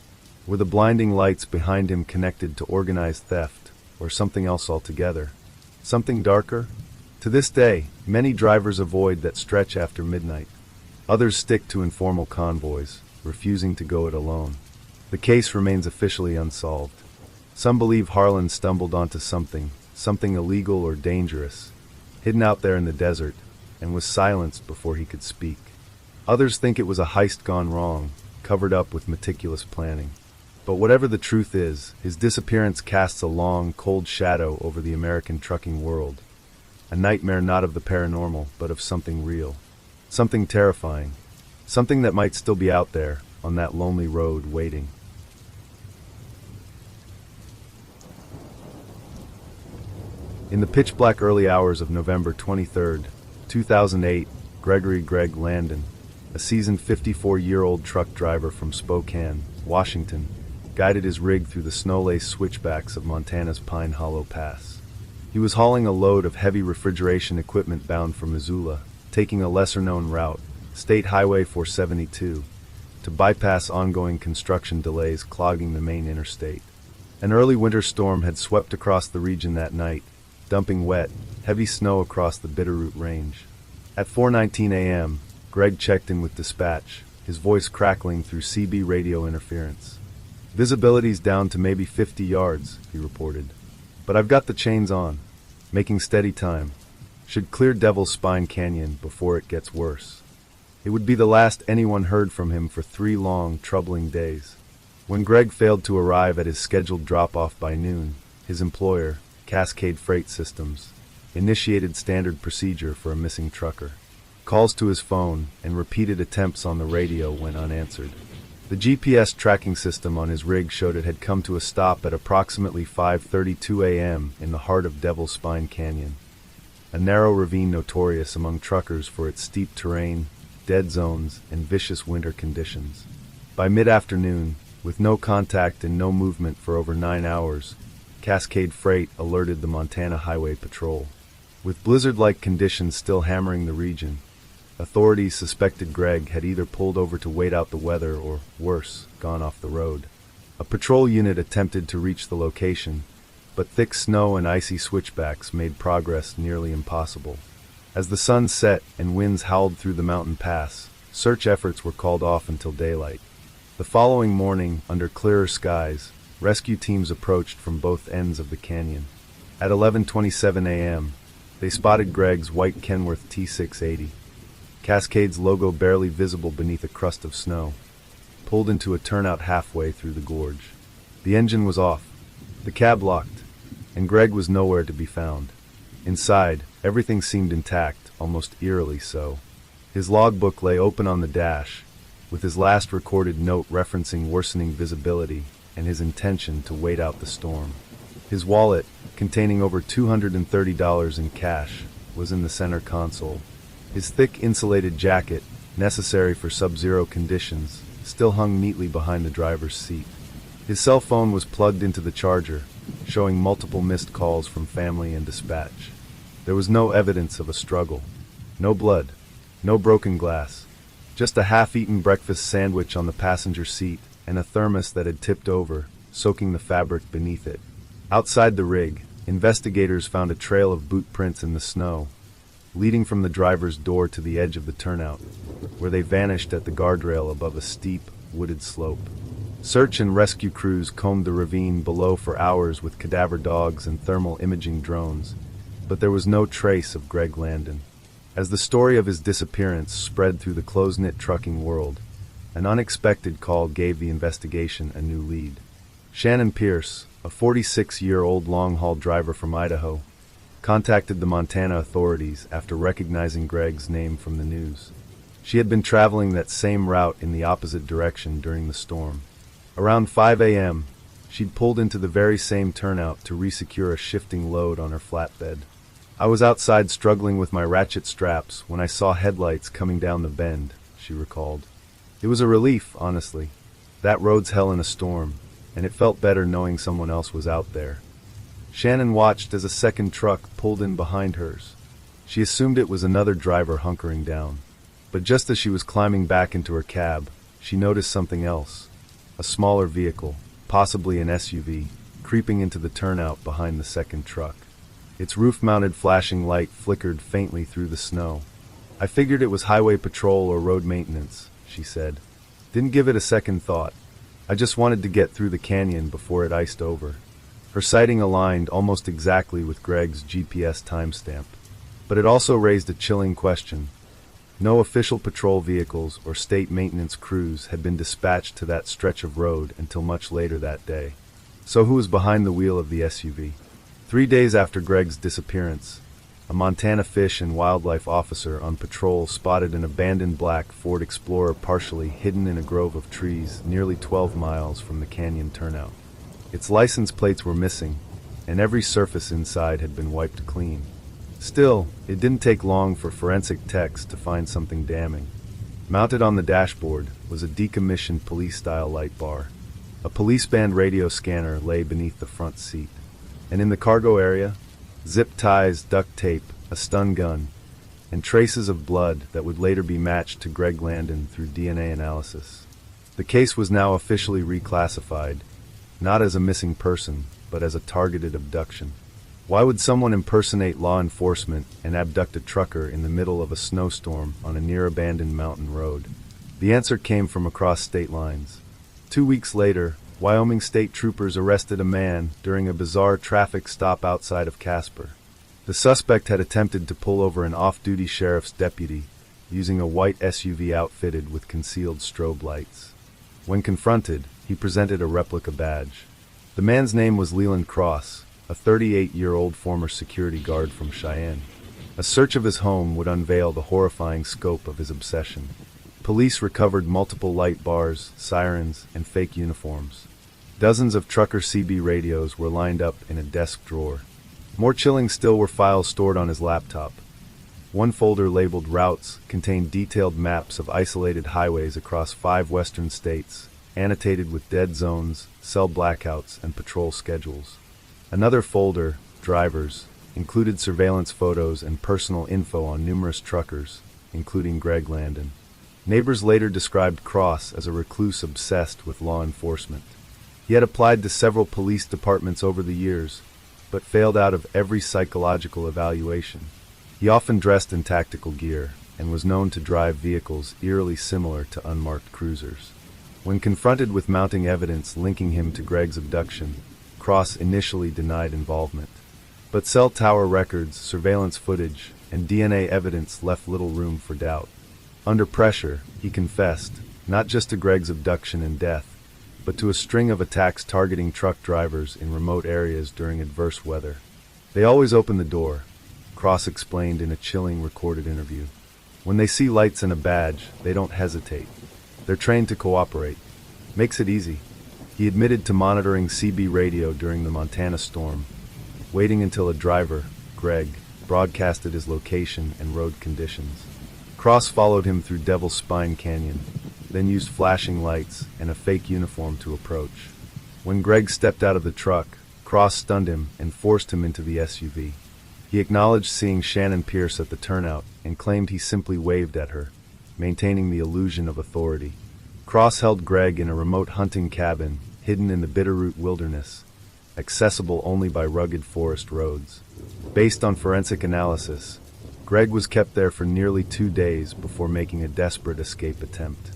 Were the blinding lights behind him connected to organized theft, or something else altogether? Something darker? To this day, many drivers avoid that stretch after midnight. Others stick to informal convoys, refusing to go it alone. The case remains officially unsolved. Some believe Harlan stumbled onto something illegal or dangerous, hidden out there in the desert, and was silenced before he could speak. Others think it was a heist gone wrong, covered up with meticulous planning. But whatever the truth is, his disappearance casts a long, cold shadow over the American trucking world. A nightmare not of the paranormal, but of something real. Something terrifying. Something that might still be out there, on that lonely road, waiting. In the pitch-black early hours of November 23, 2008, Greg Landon, a seasoned 54-year-old truck driver from Spokane, Washington, guided his rig through the snow-laced switchbacks of Montana's Pine Hollow Pass. He was hauling a load of heavy refrigeration equipment bound for Missoula, taking a lesser-known route, State Highway 472, to bypass ongoing construction delays clogging the main interstate. An early winter storm had swept across the region that night, dumping wet, heavy snow across the Bitterroot Range. At 4:19 a.m., Greg checked in with dispatch, his voice crackling through CB radio interference. "Visibility's down to maybe 50 yards, he reported. "But I've got the chains on. Making steady time. Should clear Devil's Spine Canyon before it gets worse." It would be the last anyone heard from him for 3 long, troubling days. When Greg failed to arrive at his scheduled drop-off by noon, his employer, Cascade Freight Systems, initiated standard procedure for a missing trucker. Calls to his phone and repeated attempts on the radio went unanswered. The GPS tracking system on his rig showed it had come to a stop at approximately 5:32 a.m. in the heart of Devil's Spine Canyon, a narrow ravine notorious among truckers for its steep terrain, dead zones, and vicious winter conditions. By mid-afternoon, with no contact and no movement for over 9 hours, Cascade Freight alerted the Montana Highway Patrol. With blizzard-like conditions still hammering the region, authorities suspected Greg had either pulled over to wait out the weather or, worse, gone off the road. A patrol unit attempted to reach the location, but thick snow and icy switchbacks made progress nearly impossible. As the sun set and winds howled through the mountain pass, search efforts were called off until daylight. The following morning, under clearer skies, rescue teams approached from both ends of the canyon. At 11:27 a.m., they spotted Greg's white Kenworth T680, Cascade's logo barely visible beneath a crust of snow, pulled into a turnout halfway through the gorge. The engine was off, the cab locked, and Greg was nowhere to be found. Inside, everything seemed intact, almost eerily so. His logbook lay open on the dash, with his last recorded note referencing worsening visibility and his intention to wait out the storm. His wallet, containing over $230 in cash, was in the center console. His thick insulated jacket, necessary for sub-zero conditions, still hung neatly behind the driver's seat. His cell phone was plugged into the charger, showing multiple missed calls from family and dispatch. There was no evidence of a struggle. No blood. No broken glass. Just a half-eaten breakfast sandwich on the passenger seat and a thermos that had tipped over, soaking the fabric beneath it. Outside the rig, investigators found a trail of boot prints in the snow, leading from the driver's door to the edge of the turnout, where they vanished at the guardrail above a steep, wooded slope. Search and rescue crews combed the ravine below for hours with cadaver dogs and thermal imaging drones, but there was no trace of Greg Landon. As the story of his disappearance spread through the close-knit trucking world, an unexpected call gave the investigation a new lead. Shannon Pierce, a 46-year-old long-haul driver from Idaho, contacted the Montana authorities after recognizing Greg's name from the news. She had been traveling that same route in the opposite direction during the storm. Around 5 a.m., she'd pulled into the very same turnout to resecure a shifting load on her flatbed. I was outside struggling with my ratchet straps when I saw headlights coming down the bend, she recalled. It was a relief, honestly. That road's hell in a storm, and it felt better knowing someone else was out there. Shannon watched as a second truck pulled in behind hers. She assumed it was another driver hunkering down. But just as she was climbing back into her cab, she noticed something else. A smaller vehicle, possibly an SUV, creeping into the turnout behind the second truck. Its roof-mounted flashing light flickered faintly through the snow. I figured it was highway patrol or road maintenance, she said. Didn't give it a second thought. I just wanted to get through the canyon before it iced over. Her sighting aligned almost exactly with Greg's GPS timestamp. But it also raised a chilling question. No official patrol vehicles or state maintenance crews had been dispatched to that stretch of road until much later that day. So who was behind the wheel of the SUV? 3 days after Greg's disappearance, a Montana Fish and Wildlife officer on patrol spotted an abandoned black Ford Explorer partially hidden in a grove of trees nearly 12 miles from the canyon turnout. Its license plates were missing, and every surface inside had been wiped clean. Still, it didn't take long for forensic techs to find something damning. Mounted on the dashboard was a decommissioned police-style light bar. A police band radio scanner lay beneath the front seat. And in the cargo area, zip ties, duct tape, a stun gun, and traces of blood that would later be matched to Greg Landon through DNA analysis. The case was now officially reclassified, not as a missing person, but as a targeted abduction. Why would someone impersonate law enforcement and abduct a trucker in the middle of a snowstorm on a near-abandoned mountain road? The answer came from across state lines. 2 weeks later, Wyoming state troopers arrested a man during a bizarre traffic stop outside of Casper. The suspect had attempted to pull over an off-duty sheriff's deputy using a white SUV outfitted with concealed strobe lights. When confronted, he presented a replica badge. The man's name was Leland Cross, a 38-year-old former security guard from Cheyenne. A search of his home would unveil the horrifying scope of his obsession. Police recovered multiple light bars, sirens, and fake uniforms. Dozens of trucker CB radios were lined up in a desk drawer. More chilling still were files stored on his laptop. One folder labeled Routes contained detailed maps of isolated highways across 5 western states, annotated with dead zones, cell blackouts, and patrol schedules. Another folder, Drivers, included surveillance photos and personal info on numerous truckers, including Greg Landon. Neighbors later described Cross as a recluse obsessed with law enforcement. He had applied to several police departments over the years, but failed out of every psychological evaluation. He often dressed in tactical gear and was known to drive vehicles eerily similar to unmarked cruisers. When confronted with mounting evidence linking him to Greg's abduction, Cross initially denied involvement. But cell tower records, surveillance footage, and DNA evidence left little room for doubt. Under pressure, he confessed, not just to Greg's abduction and death, but to a string of attacks targeting truck drivers in remote areas during adverse weather. They always open the door, Cross explained in a chilling recorded interview. When they see lights and a badge, they don't hesitate. They're trained to cooperate. Makes it easy. He admitted to monitoring CB radio during the Montana storm, waiting until a driver, Greg, broadcasted his location and road conditions. Cross followed him through Devil's Spine Canyon, then used flashing lights and a fake uniform to approach. When Greg stepped out of the truck, Cross stunned him and forced him into the SUV. He acknowledged seeing Shannon Pierce at the turnout and claimed he simply waved at her, maintaining the illusion of authority. Cross held Greg in a remote hunting cabin hidden in the Bitterroot Wilderness, accessible only by rugged forest roads. Based on forensic analysis, Greg was kept there for nearly 2 days before making a desperate escape attempt.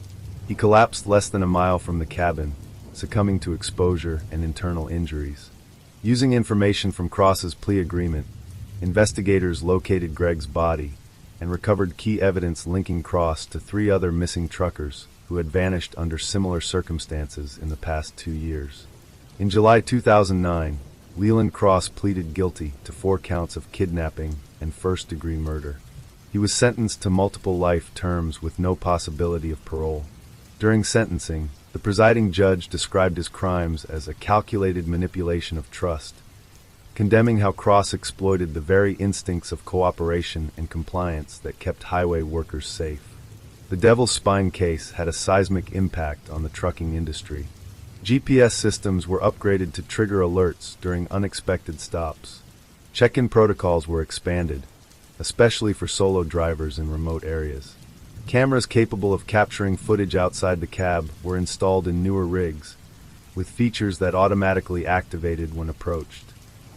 He collapsed less than a mile from the cabin, succumbing to exposure and internal injuries. Using information from Cross's plea agreement, investigators located Greg's body and recovered key evidence linking Cross to 3 other missing truckers who had vanished under similar circumstances in the past 2 years. In July 2009, Leland Cross pleaded guilty to 4 counts of kidnapping and first-degree murder. He was sentenced to multiple life terms with no possibility of parole. During sentencing, the presiding judge described his crimes as a calculated manipulation of trust, condemning how Cross exploited the very instincts of cooperation and compliance that kept highway workers safe. The Devil's Spine case had a seismic impact on the trucking industry. GPS systems were upgraded to trigger alerts during unexpected stops. Check-in protocols were expanded, especially for solo drivers in remote areas. Cameras capable of capturing footage outside the cab were installed in newer rigs, with features that automatically activated when approached.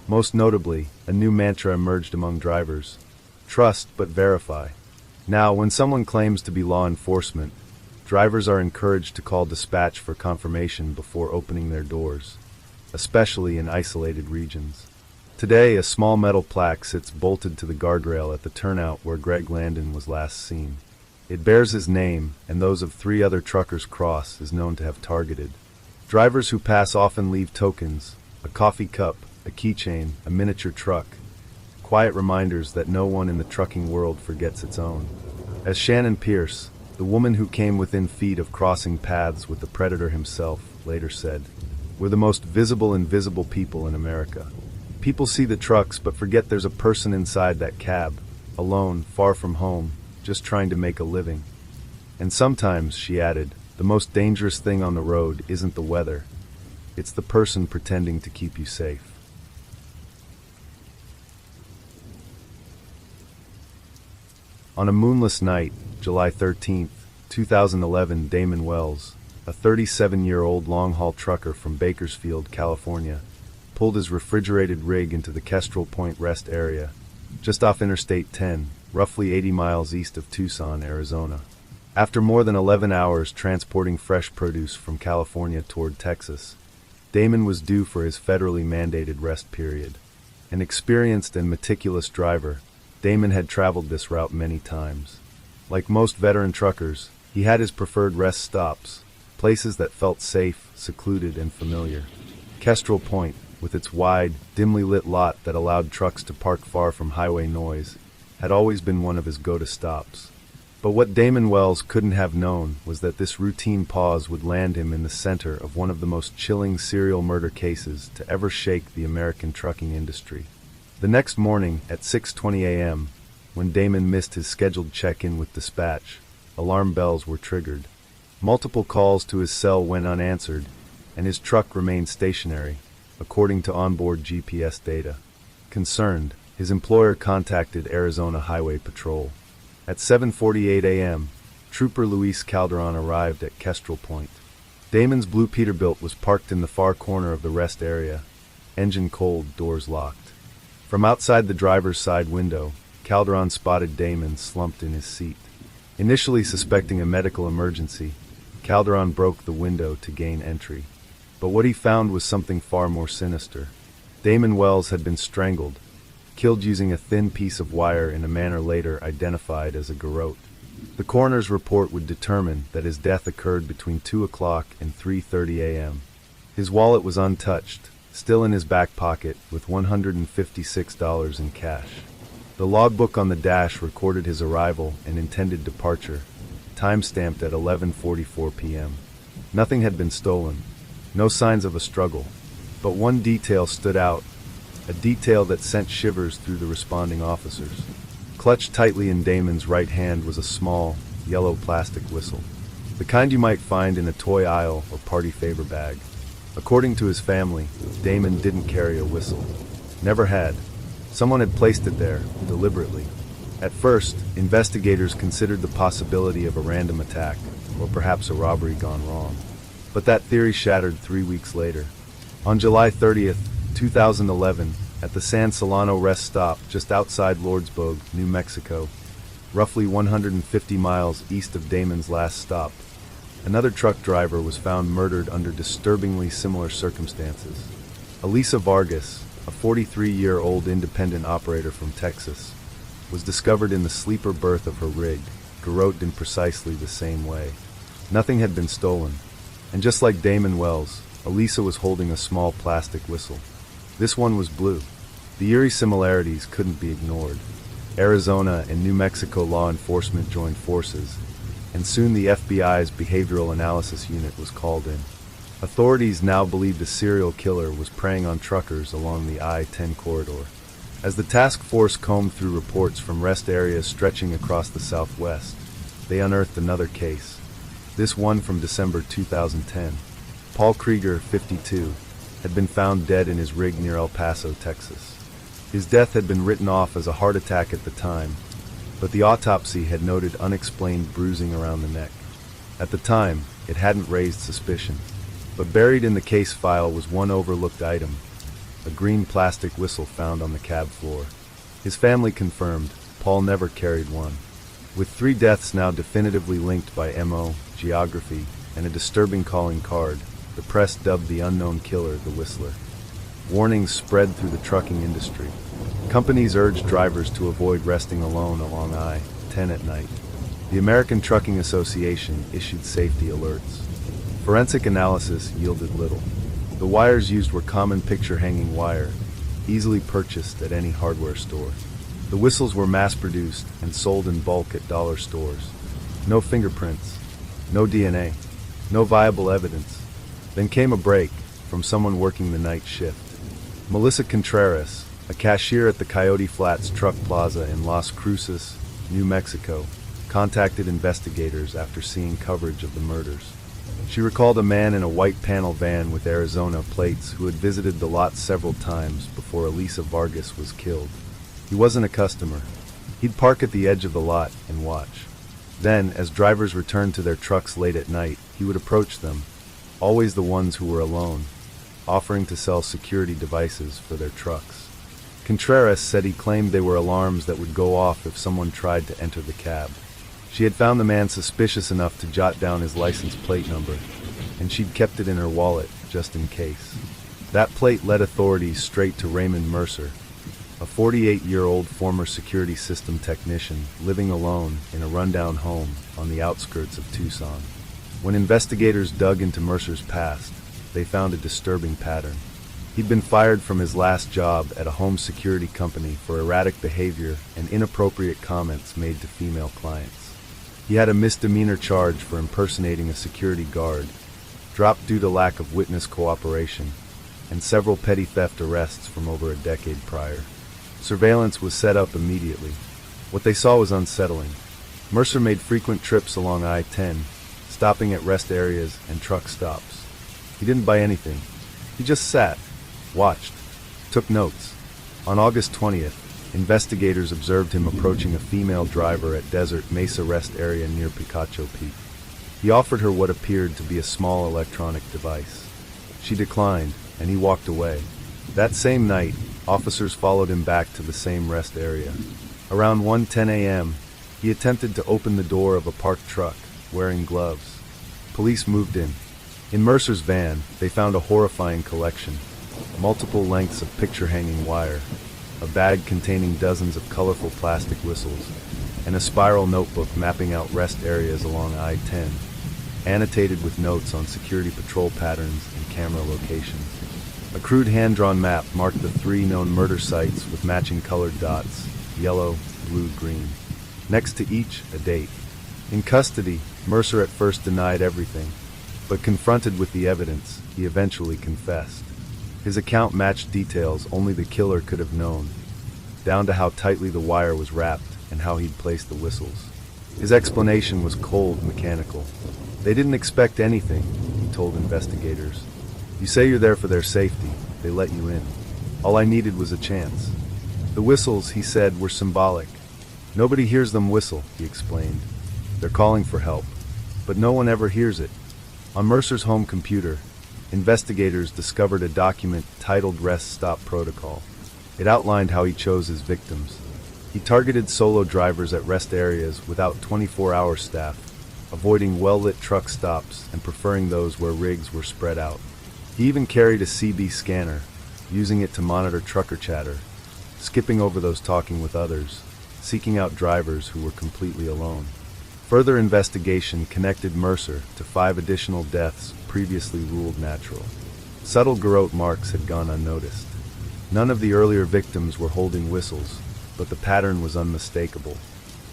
Most notably, a new mantra emerged among drivers: trust but verify. Now, when someone claims to be law enforcement, drivers are encouraged to call dispatch for confirmation before opening their doors, especially in isolated regions. Today, a small metal plaque sits bolted to the guardrail at the turnout where Greg Landon was last seen. It bears his name and those of 3 other truckers Cross is known to have targeted. Drivers who pass often leave tokens: a coffee cup, a keychain, a miniature truck, quiet reminders that no one in the trucking world forgets its own. As Shannon Pierce, the woman who came within feet of crossing paths with the predator himself, later said, "We're the most visible invisible people in America. People see the trucks but forget there's a person inside that cab, alone, far from home, just trying to make a living." And sometimes, she added, the most dangerous thing on the road isn't the weather. It's the person pretending to keep you safe. On a moonless night, July 13, 2011, Damon Wells, a 37-year-old long-haul trucker from Bakersfield, California, pulled his refrigerated rig into the Kestrel Point Rest area, just off Interstate 10, roughly 80 miles east of Tucson, Arizona. After more than 11 hours transporting fresh produce from California toward Texas, Damon was due for his federally mandated rest period. An experienced and meticulous driver, Damon had traveled this route many times. Like most veteran truckers, he had his preferred rest stops, places that felt safe, secluded, and familiar. Kestrel Point, with its wide, dimly lit lot that allowed trucks to park far from highway noise, had always been one of his go-to stops. But what Damon Wells couldn't have known was that this routine pause would land him in the center of one of the most chilling serial murder cases to ever shake the American trucking industry. The next morning, at 6:20 a.m., when Damon missed his scheduled check-in with dispatch, alarm bells were triggered. Multiple calls to his cell went unanswered, and his truck remained stationary, according to onboard GPS data. Concerned, his employer contacted Arizona Highway Patrol. At 7:48 a.m., Trooper Luis Calderon arrived at Kestrel Point. Damon's blue Peterbilt was parked in the far corner of the rest area, engine cold, doors locked. From outside the driver's side window, Calderon spotted Damon slumped in his seat. Initially suspecting a medical emergency, Calderon broke the window to gain entry. But what he found was something far more sinister. Damon Wells had been strangled, killed using a thin piece of wire in a manner later identified as a garrote. The coroner's report would determine that his death occurred between 2 o'clock and 3:30 a.m. His wallet was untouched, still in his back pocket, with $156 in cash. The logbook on the dash recorded his arrival and intended departure, time-stamped at 11:44 p.m. Nothing had been stolen, no signs of a struggle, but one detail stood out, a detail that sent shivers through the responding officers. Clutched tightly in Damon's right hand was a small, yellow plastic whistle, the kind you might find in a toy aisle or party favor bag. According to his family, Damon didn't carry a whistle. Never had. Someone had placed it there, deliberately. At first, investigators considered the possibility of a random attack, or perhaps a robbery gone wrong. But that theory shattered 3 weeks later. On July 30th, 2011, at the San Solano rest stop just outside Lordsburg, New Mexico, roughly 150 miles east of Damon's last stop, another truck driver was found murdered under disturbingly similar circumstances. Elisa Vargas, a 43-year-old independent operator from Texas, was discovered in the sleeper berth of her rig, garroted in precisely the same way. Nothing had been stolen, and just like Damon Wells, Elisa was holding a small plastic whistle. This one was blue. The eerie similarities couldn't be ignored. Arizona and New Mexico law enforcement joined forces, and soon the FBI's Behavioral Analysis Unit was called in. Authorities now believed a serial killer was preying on truckers along the I-10 corridor. As the task force combed through reports from rest areas stretching across the Southwest, they unearthed another case. This one from December 2010. Paul Krieger, 52, had been found dead in his rig near El Paso, Texas. His death had been written off as a heart attack at the time, but the autopsy had noted unexplained bruising around the neck. At the time, it hadn't raised suspicion, but buried in the case file was one overlooked item: a green plastic whistle found on the cab floor. His family confirmed Paul never carried one. With 3 deaths now definitively linked by MO, geography, and a disturbing calling card, the press dubbed the unknown killer the Whistler. Warnings spread through the trucking industry. Companies urged drivers to avoid resting alone along I-10 at night. The American Trucking Association issued safety alerts. Forensic analysis yielded little. The wires used were common picture-hanging wire, easily purchased at any hardware store. The whistles were mass-produced and sold in bulk at dollar stores. No fingerprints, no DNA, no viable evidence. Then came a break from someone working the night shift. Melissa Contreras, a cashier at the Coyote Flats Truck Plaza in Las Cruces, New Mexico, contacted investigators after seeing coverage of the murders. She recalled a man in a white panel van with Arizona plates who had visited the lot several times before Elisa Vargas was killed. He wasn't a customer. He'd park at the edge of the lot and watch. Then, as drivers returned to their trucks late at night, he would approach them, always the ones who were alone, offering to sell security devices for their trucks. Contreras said he claimed they were alarms that would go off if someone tried to enter the cab. She had found the man suspicious enough to jot down his license plate number, and she'd kept it in her wallet just in case. That plate led authorities straight to Raymond Mercer, a 48-year-old former security system technician living alone in a rundown home on the outskirts of Tucson. When investigators dug into Mercer's past, they found a disturbing pattern. He'd been fired from his last job at a home security company for erratic behavior and inappropriate comments made to female clients. He had a misdemeanor charge for impersonating a security guard, dropped due to lack of witness cooperation, and several petty theft arrests from over a decade prior. Surveillance was set up immediately. What they saw was unsettling. Mercer made frequent trips along I-10, stopping at rest areas and truck stops. He didn't buy anything. He just sat, watched, took notes. On August 20th, investigators observed him approaching a female driver at Desert Mesa Rest Area near Picacho Peak. He offered her what appeared to be a small electronic device. She declined, and he walked away. That same night, officers followed him back to the same rest area. Around 1:10 a.m., he attempted to open the door of a parked truck, wearing gloves. Police moved in. In Mercer's van, they found a horrifying collection: multiple lengths of picture-hanging wire, a bag containing dozens of colorful plastic whistles, and a spiral notebook mapping out rest areas along I-10, annotated with notes on security patrol patterns and camera locations. A crude hand-drawn map marked the 3 known murder sites with matching colored dots: yellow, blue, green. Next to each, a date. In custody, Mercer at first denied everything, but confronted with the evidence, he eventually confessed. His account matched details only the killer could have known, down to how tightly the wire was wrapped and how he'd placed the whistles. His explanation was cold, mechanical. They didn't expect anything, he told investigators. You say you're there for their safety, they let you in. All I needed was a chance. The whistles, he said, were symbolic. Nobody hears them whistle, he explained. They're calling for help, but no one ever hears it. On Mercer's home computer, investigators discovered a document titled Rest Stop Protocol. It outlined how he chose his victims. He targeted solo drivers at rest areas without 24-hour staff, avoiding well-lit truck stops and preferring those where rigs were spread out. He even carried a CB scanner, using it to monitor trucker chatter, skipping over those talking with others, seeking out drivers who were completely alone. Further investigation connected Mercer to 5 additional deaths previously ruled natural. Subtle garrote marks had gone unnoticed. None of the earlier victims were holding whistles, but the pattern was unmistakable.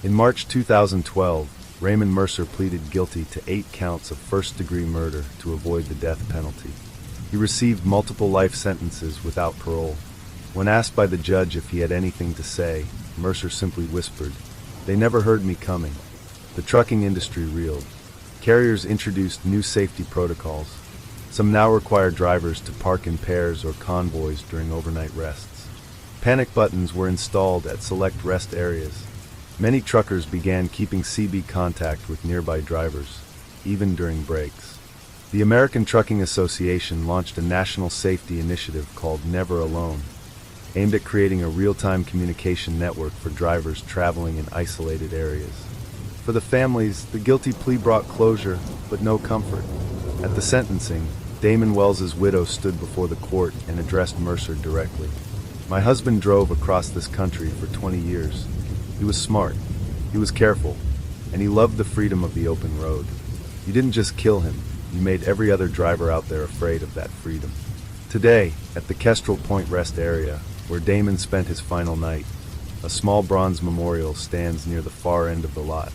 In March 2012, Raymond Mercer pleaded guilty to 8 counts of first-degree murder to avoid the death penalty. He received multiple life sentences without parole. When asked by the judge if he had anything to say, Mercer simply whispered, "They never heard me coming." The trucking industry reeled. Carriers introduced new safety protocols. Some now require drivers to park in pairs or convoys during overnight rests. Panic buttons were installed at select rest areas. Many truckers began keeping CB contact with nearby drivers, even during breaks. The American Trucking Association launched a national safety initiative called Never Alone, aimed at creating a real-time communication network for drivers traveling in isolated areas. For the families, the guilty plea brought closure, but no comfort. At the sentencing, Damon Wells's widow stood before the court and addressed Mercer directly. "My husband drove across this country for 20 years. He was smart, he was careful, and he loved the freedom of the open road. You didn't just kill him, you made every other driver out there afraid of that freedom." Today, at the Kestrel Point Rest area, where Damon spent his final night, a small bronze memorial stands near the far end of the lot.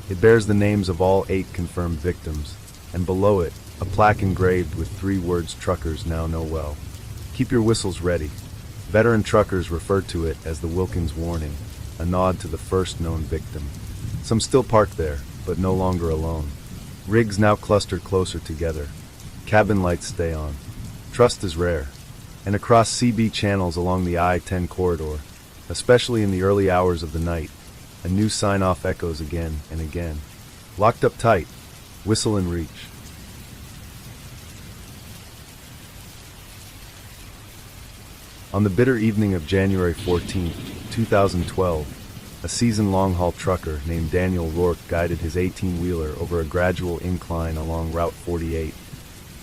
It bears the names of all 8 confirmed victims, and below it, a plaque engraved with 3 words truckers now know well. Keep your whistles ready. Veteran truckers refer to it as the Wilkins Warning, a nod to the first known victim. Some still park there, but no longer alone. Rigs now cluster closer together. Cabin lights stay on. Trust is rare. And across CB channels along the I-10 corridor, especially in the early hours of the night, a new sign-off echoes again and again. Locked up tight. Whistle in reach. On the bitter evening of January 14, 2012, a seasoned long-haul trucker named Daniel Rourke guided his 18-wheeler over a gradual incline along Route 48,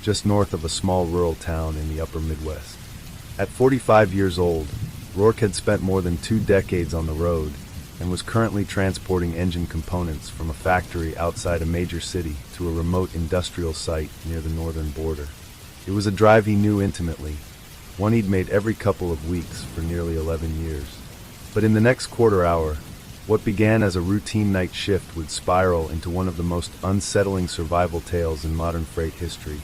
just north of a small rural town in the upper Midwest. At 45 years old, Rourke had spent more than 2 decades on the road and was currently transporting engine components from a factory outside a major city to a remote industrial site near the northern border. It was a drive he knew intimately, one he'd made every couple of weeks for nearly 11 years. But in the next quarter hour, what began as a routine night shift would spiral into one of the most unsettling survival tales in modern freight history.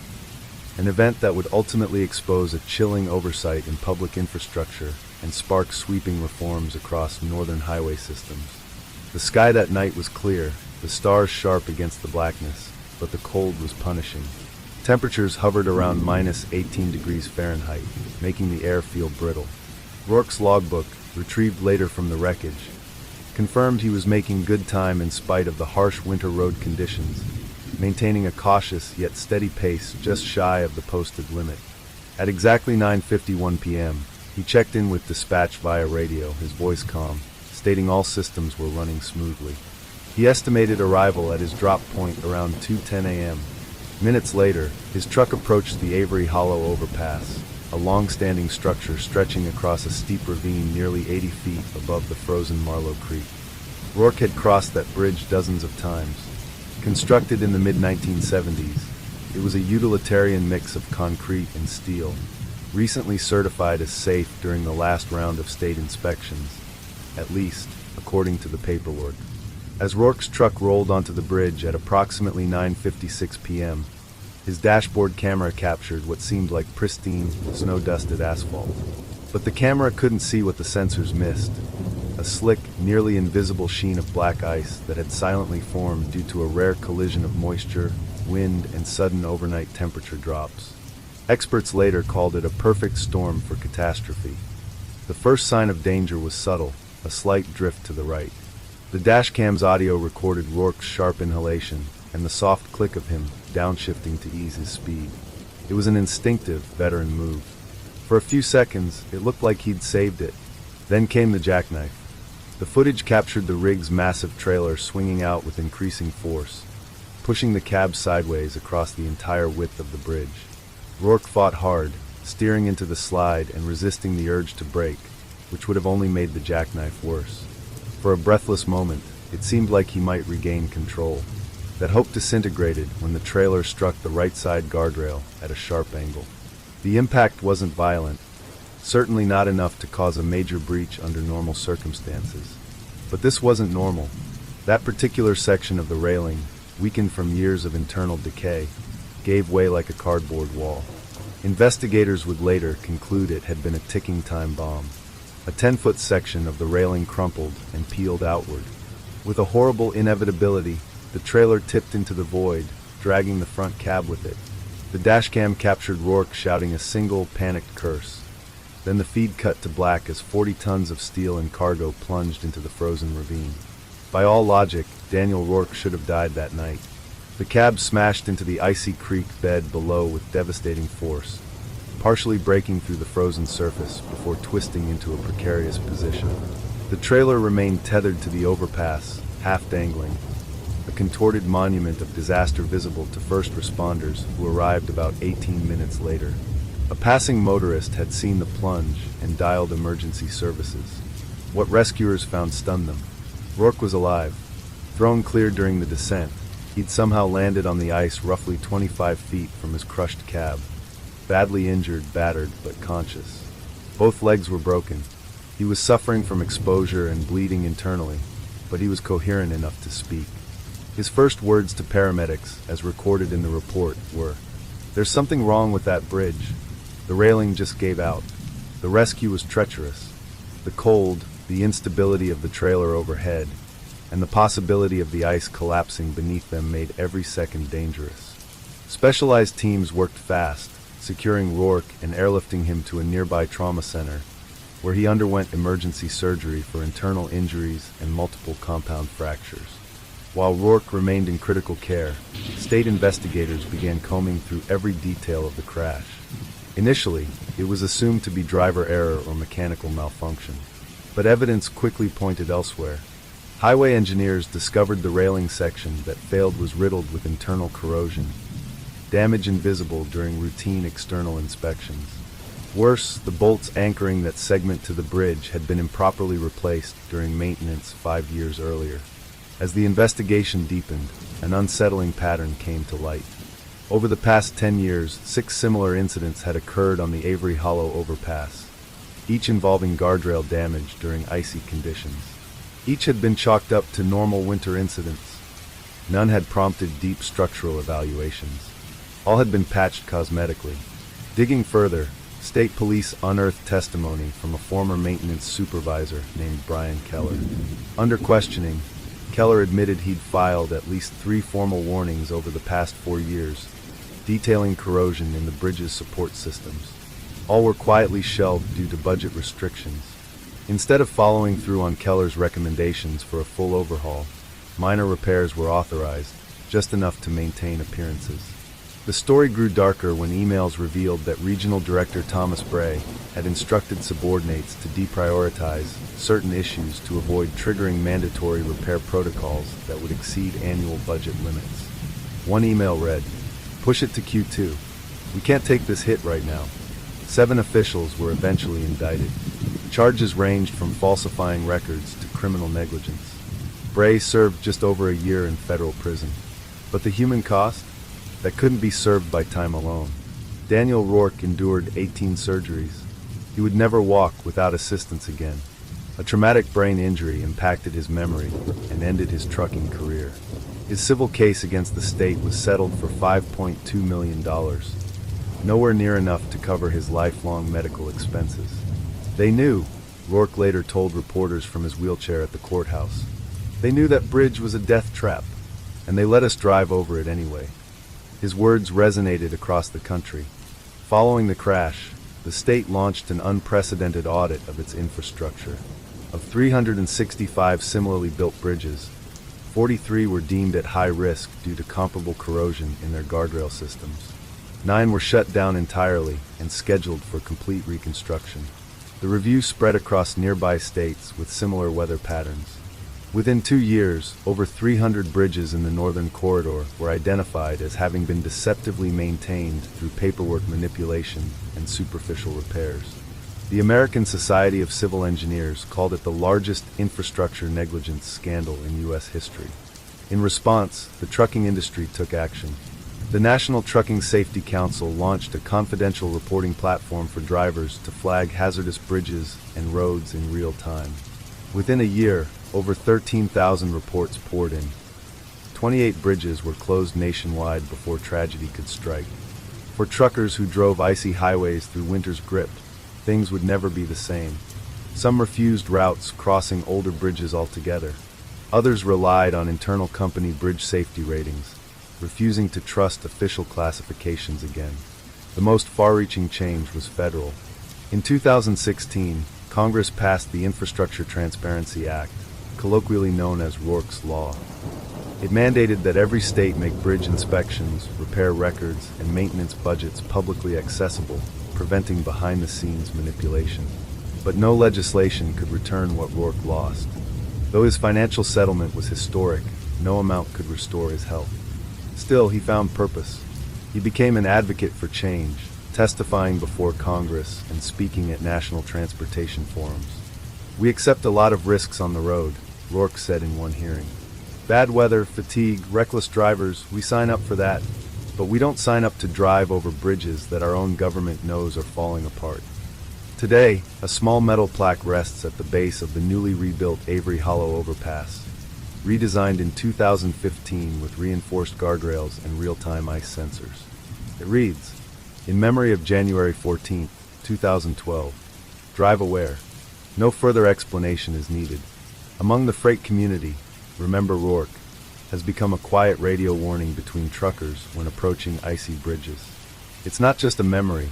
An event that would ultimately expose a chilling oversight in public infrastructure and spark sweeping reforms across northern highway systems. The sky that night was clear, the stars sharp against the blackness, but the cold was punishing. Temperatures hovered around minus 18 degrees Fahrenheit, making the air feel brittle. Rourke's logbook, retrieved later from the wreckage, confirmed he was making good time in spite of the harsh winter road conditions, maintaining a cautious yet steady pace just shy of the posted limit. At exactly 9:51 p.m., he checked in with dispatch via radio, his voice calm, stating all systems were running smoothly. He estimated arrival at his drop point around 2:10 a.m. Minutes later, his truck approached the Avery Hollow Overpass, a long-standing structure stretching across a steep ravine nearly 80 feet above the frozen Marlow Creek. Rourke had crossed that bridge dozens of times. Constructed in the mid-1970s, it was a utilitarian mix of concrete and steel, recently certified as safe during the last round of state inspections, at least according to the paperwork. As Rourke's truck rolled onto the bridge at approximately 9:56 p.m., his dashboard camera captured what seemed like pristine, snow-dusted asphalt. But the camera couldn't see what the sensors missed: a slick, nearly invisible sheen of black ice that had silently formed due to a rare collision of moisture, wind, and sudden overnight temperature drops. Experts later called it a perfect storm for catastrophe. The first sign of danger was subtle, a slight drift to the right. The dashcam's audio recorded Rourke's sharp inhalation and the soft click of him downshifting to ease his speed. It was an instinctive, veteran move. For a few seconds, it looked like he'd saved it. Then came the jackknife. The footage captured the rig's massive trailer swinging out with increasing force, pushing the cab sideways across the entire width of the bridge. Rourke fought hard, steering into the slide and resisting the urge to brake, which would have only made the jackknife worse. For a breathless moment, it seemed like he might regain control. That hope disintegrated when the trailer struck the right side guardrail at a sharp angle. The impact wasn't violent, certainly not enough to cause a major breach under normal circumstances. But this wasn't normal. That particular section of the railing, weakened from years of internal decay, gave way like a cardboard wall. Investigators would later conclude it had been a ticking time bomb. A 10-foot section of the railing crumpled and peeled outward. With a horrible inevitability, the trailer tipped into the void, dragging the front cab with it. The dashcam captured Rourke shouting a single, panicked curse. Then the feed cut to black as 40 tons of steel and cargo plunged into the frozen ravine. By all logic, Daniel Rourke should have died that night. The cab smashed into the icy creek bed below with devastating force, partially breaking through the frozen surface before twisting into a precarious position. The trailer remained tethered to the overpass, half dangling, a contorted monument of disaster visible to first responders who arrived about 18 minutes later. A passing motorist had seen the plunge and dialed emergency services. What rescuers found stunned them. Rourke was alive. Thrown clear during the descent, he'd somehow landed on the ice roughly 25 feet from his crushed cab. Badly injured, battered, but conscious. Both legs were broken. He was suffering from exposure and bleeding internally, but he was coherent enough to speak. His first words to paramedics, as recorded in the report, were, "There's something wrong with that bridge. The railing just gave out. The rescue was treacherous. The cold, the instability of the trailer overhead, and the possibility of the ice collapsing beneath them made every second dangerous." Specialized teams worked fast, securing Rourke and airlifting him to a nearby trauma center, where he underwent emergency surgery for internal injuries and multiple compound fractures. While Rourke remained in critical care, state investigators began combing through every detail of the crash. Initially, it was assumed to be driver error or mechanical malfunction, but evidence quickly pointed elsewhere. Highway engineers discovered the railing section that failed was riddled with internal corrosion, damage invisible during routine external inspections. Worse, the bolts anchoring that segment to the bridge had been improperly replaced during maintenance 5 years earlier. As the investigation deepened, an unsettling pattern came to light. Over the past 10 years, 6 similar incidents had occurred on the Avery Hollow overpass, each involving guardrail damage during icy conditions. Each had been chalked up to normal winter incidents. None had prompted deep structural evaluations. All had been patched cosmetically. Digging further, state police unearthed testimony from a former maintenance supervisor named Brian Keller. Under questioning, Keller admitted he'd filed at least 3 formal warnings over the past 4 years, detailing corrosion in the bridge's support systems. All were quietly shelved due to budget restrictions. Instead of following through on Keller's recommendations for a full overhaul, minor repairs were authorized, just enough to maintain appearances. The story grew darker when emails revealed that Regional Director Thomas Bray had instructed subordinates to deprioritize certain issues to avoid triggering mandatory repair protocols that would exceed annual budget limits. One email read, "Push it to Q2. We can't take this hit right now." 7 officials were eventually indicted. Charges ranged from falsifying records to criminal negligence. Bray served just over a year in federal prison. But the human cost? That couldn't be served by time alone. Daniel Rourke endured 18 surgeries. He would never walk without assistance again. A traumatic brain injury impacted his memory and ended his trucking career. His civil case against the state was settled for $5.2 million, nowhere near enough to cover his lifelong medical expenses. They knew, Rourke later told reporters from his wheelchair at the courthouse. They knew that bridge was a death trap, and they let us drive over it anyway. His words resonated across the country. Following the crash, the state launched an unprecedented audit of its infrastructure. Of 365 similarly built bridges, 43 were deemed at high risk due to comparable corrosion in their guardrail systems. 9 were shut down entirely and scheduled for complete reconstruction. The review spread across nearby states with similar weather patterns. Within 2 years, over 300 bridges in the northern corridor were identified as having been deceptively maintained through paperwork manipulation and superficial repairs. The American Society of Civil Engineers called it the largest infrastructure negligence scandal in U.S. history. In response, the trucking industry took action. The National Trucking Safety Council launched a confidential reporting platform for drivers to flag hazardous bridges and roads in real time. Within a year, over 13,000 reports poured in. 28 bridges were closed nationwide before tragedy could strike. For truckers who drove icy highways through winter's grip, things would never be the same. Some refused routes, crossing older bridges altogether. Others relied on internal company bridge safety ratings, refusing to trust official classifications again. The most far-reaching change was federal. In 2016, Congress passed the Infrastructure Transparency Act, colloquially known as Rourke's Law. It mandated that every state make bridge inspections, repair records, and maintenance budgets publicly accessible, preventing behind-the-scenes manipulation. But no legislation could return what Rourke lost. Though his financial settlement was historic, no amount could restore his health. Still, he found purpose. He became an advocate for change, testifying before Congress and speaking at national transportation forums. "We accept a lot of risks on the road," Rourke said in one hearing. "Bad weather, fatigue, reckless drivers, we sign up for that. But we don't sign up to drive over bridges that our own government knows are falling apart." Today, a small metal plaque rests at the base of the newly rebuilt Avery Hollow overpass, redesigned in 2015 with reinforced guardrails and real-time ice sensors. It reads, "In memory of January 14, 2012. Drive aware. No further explanation is needed." Among the freight community, "Remember Rourke" has become a quiet radio warning between truckers when approaching icy bridges. It's not just a memory,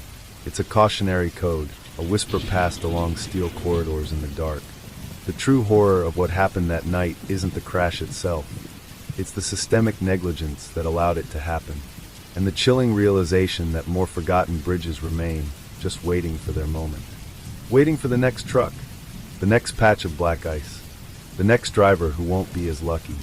it's a cautionary code, a whisper passed along steel corridors in the dark. The true horror of what happened that night isn't the crash itself. It's the systemic negligence that allowed it to happen, and the chilling realization that more forgotten bridges remain, just waiting for their moment. Waiting for the next truck, the next patch of black ice, the next driver who won't be as lucky.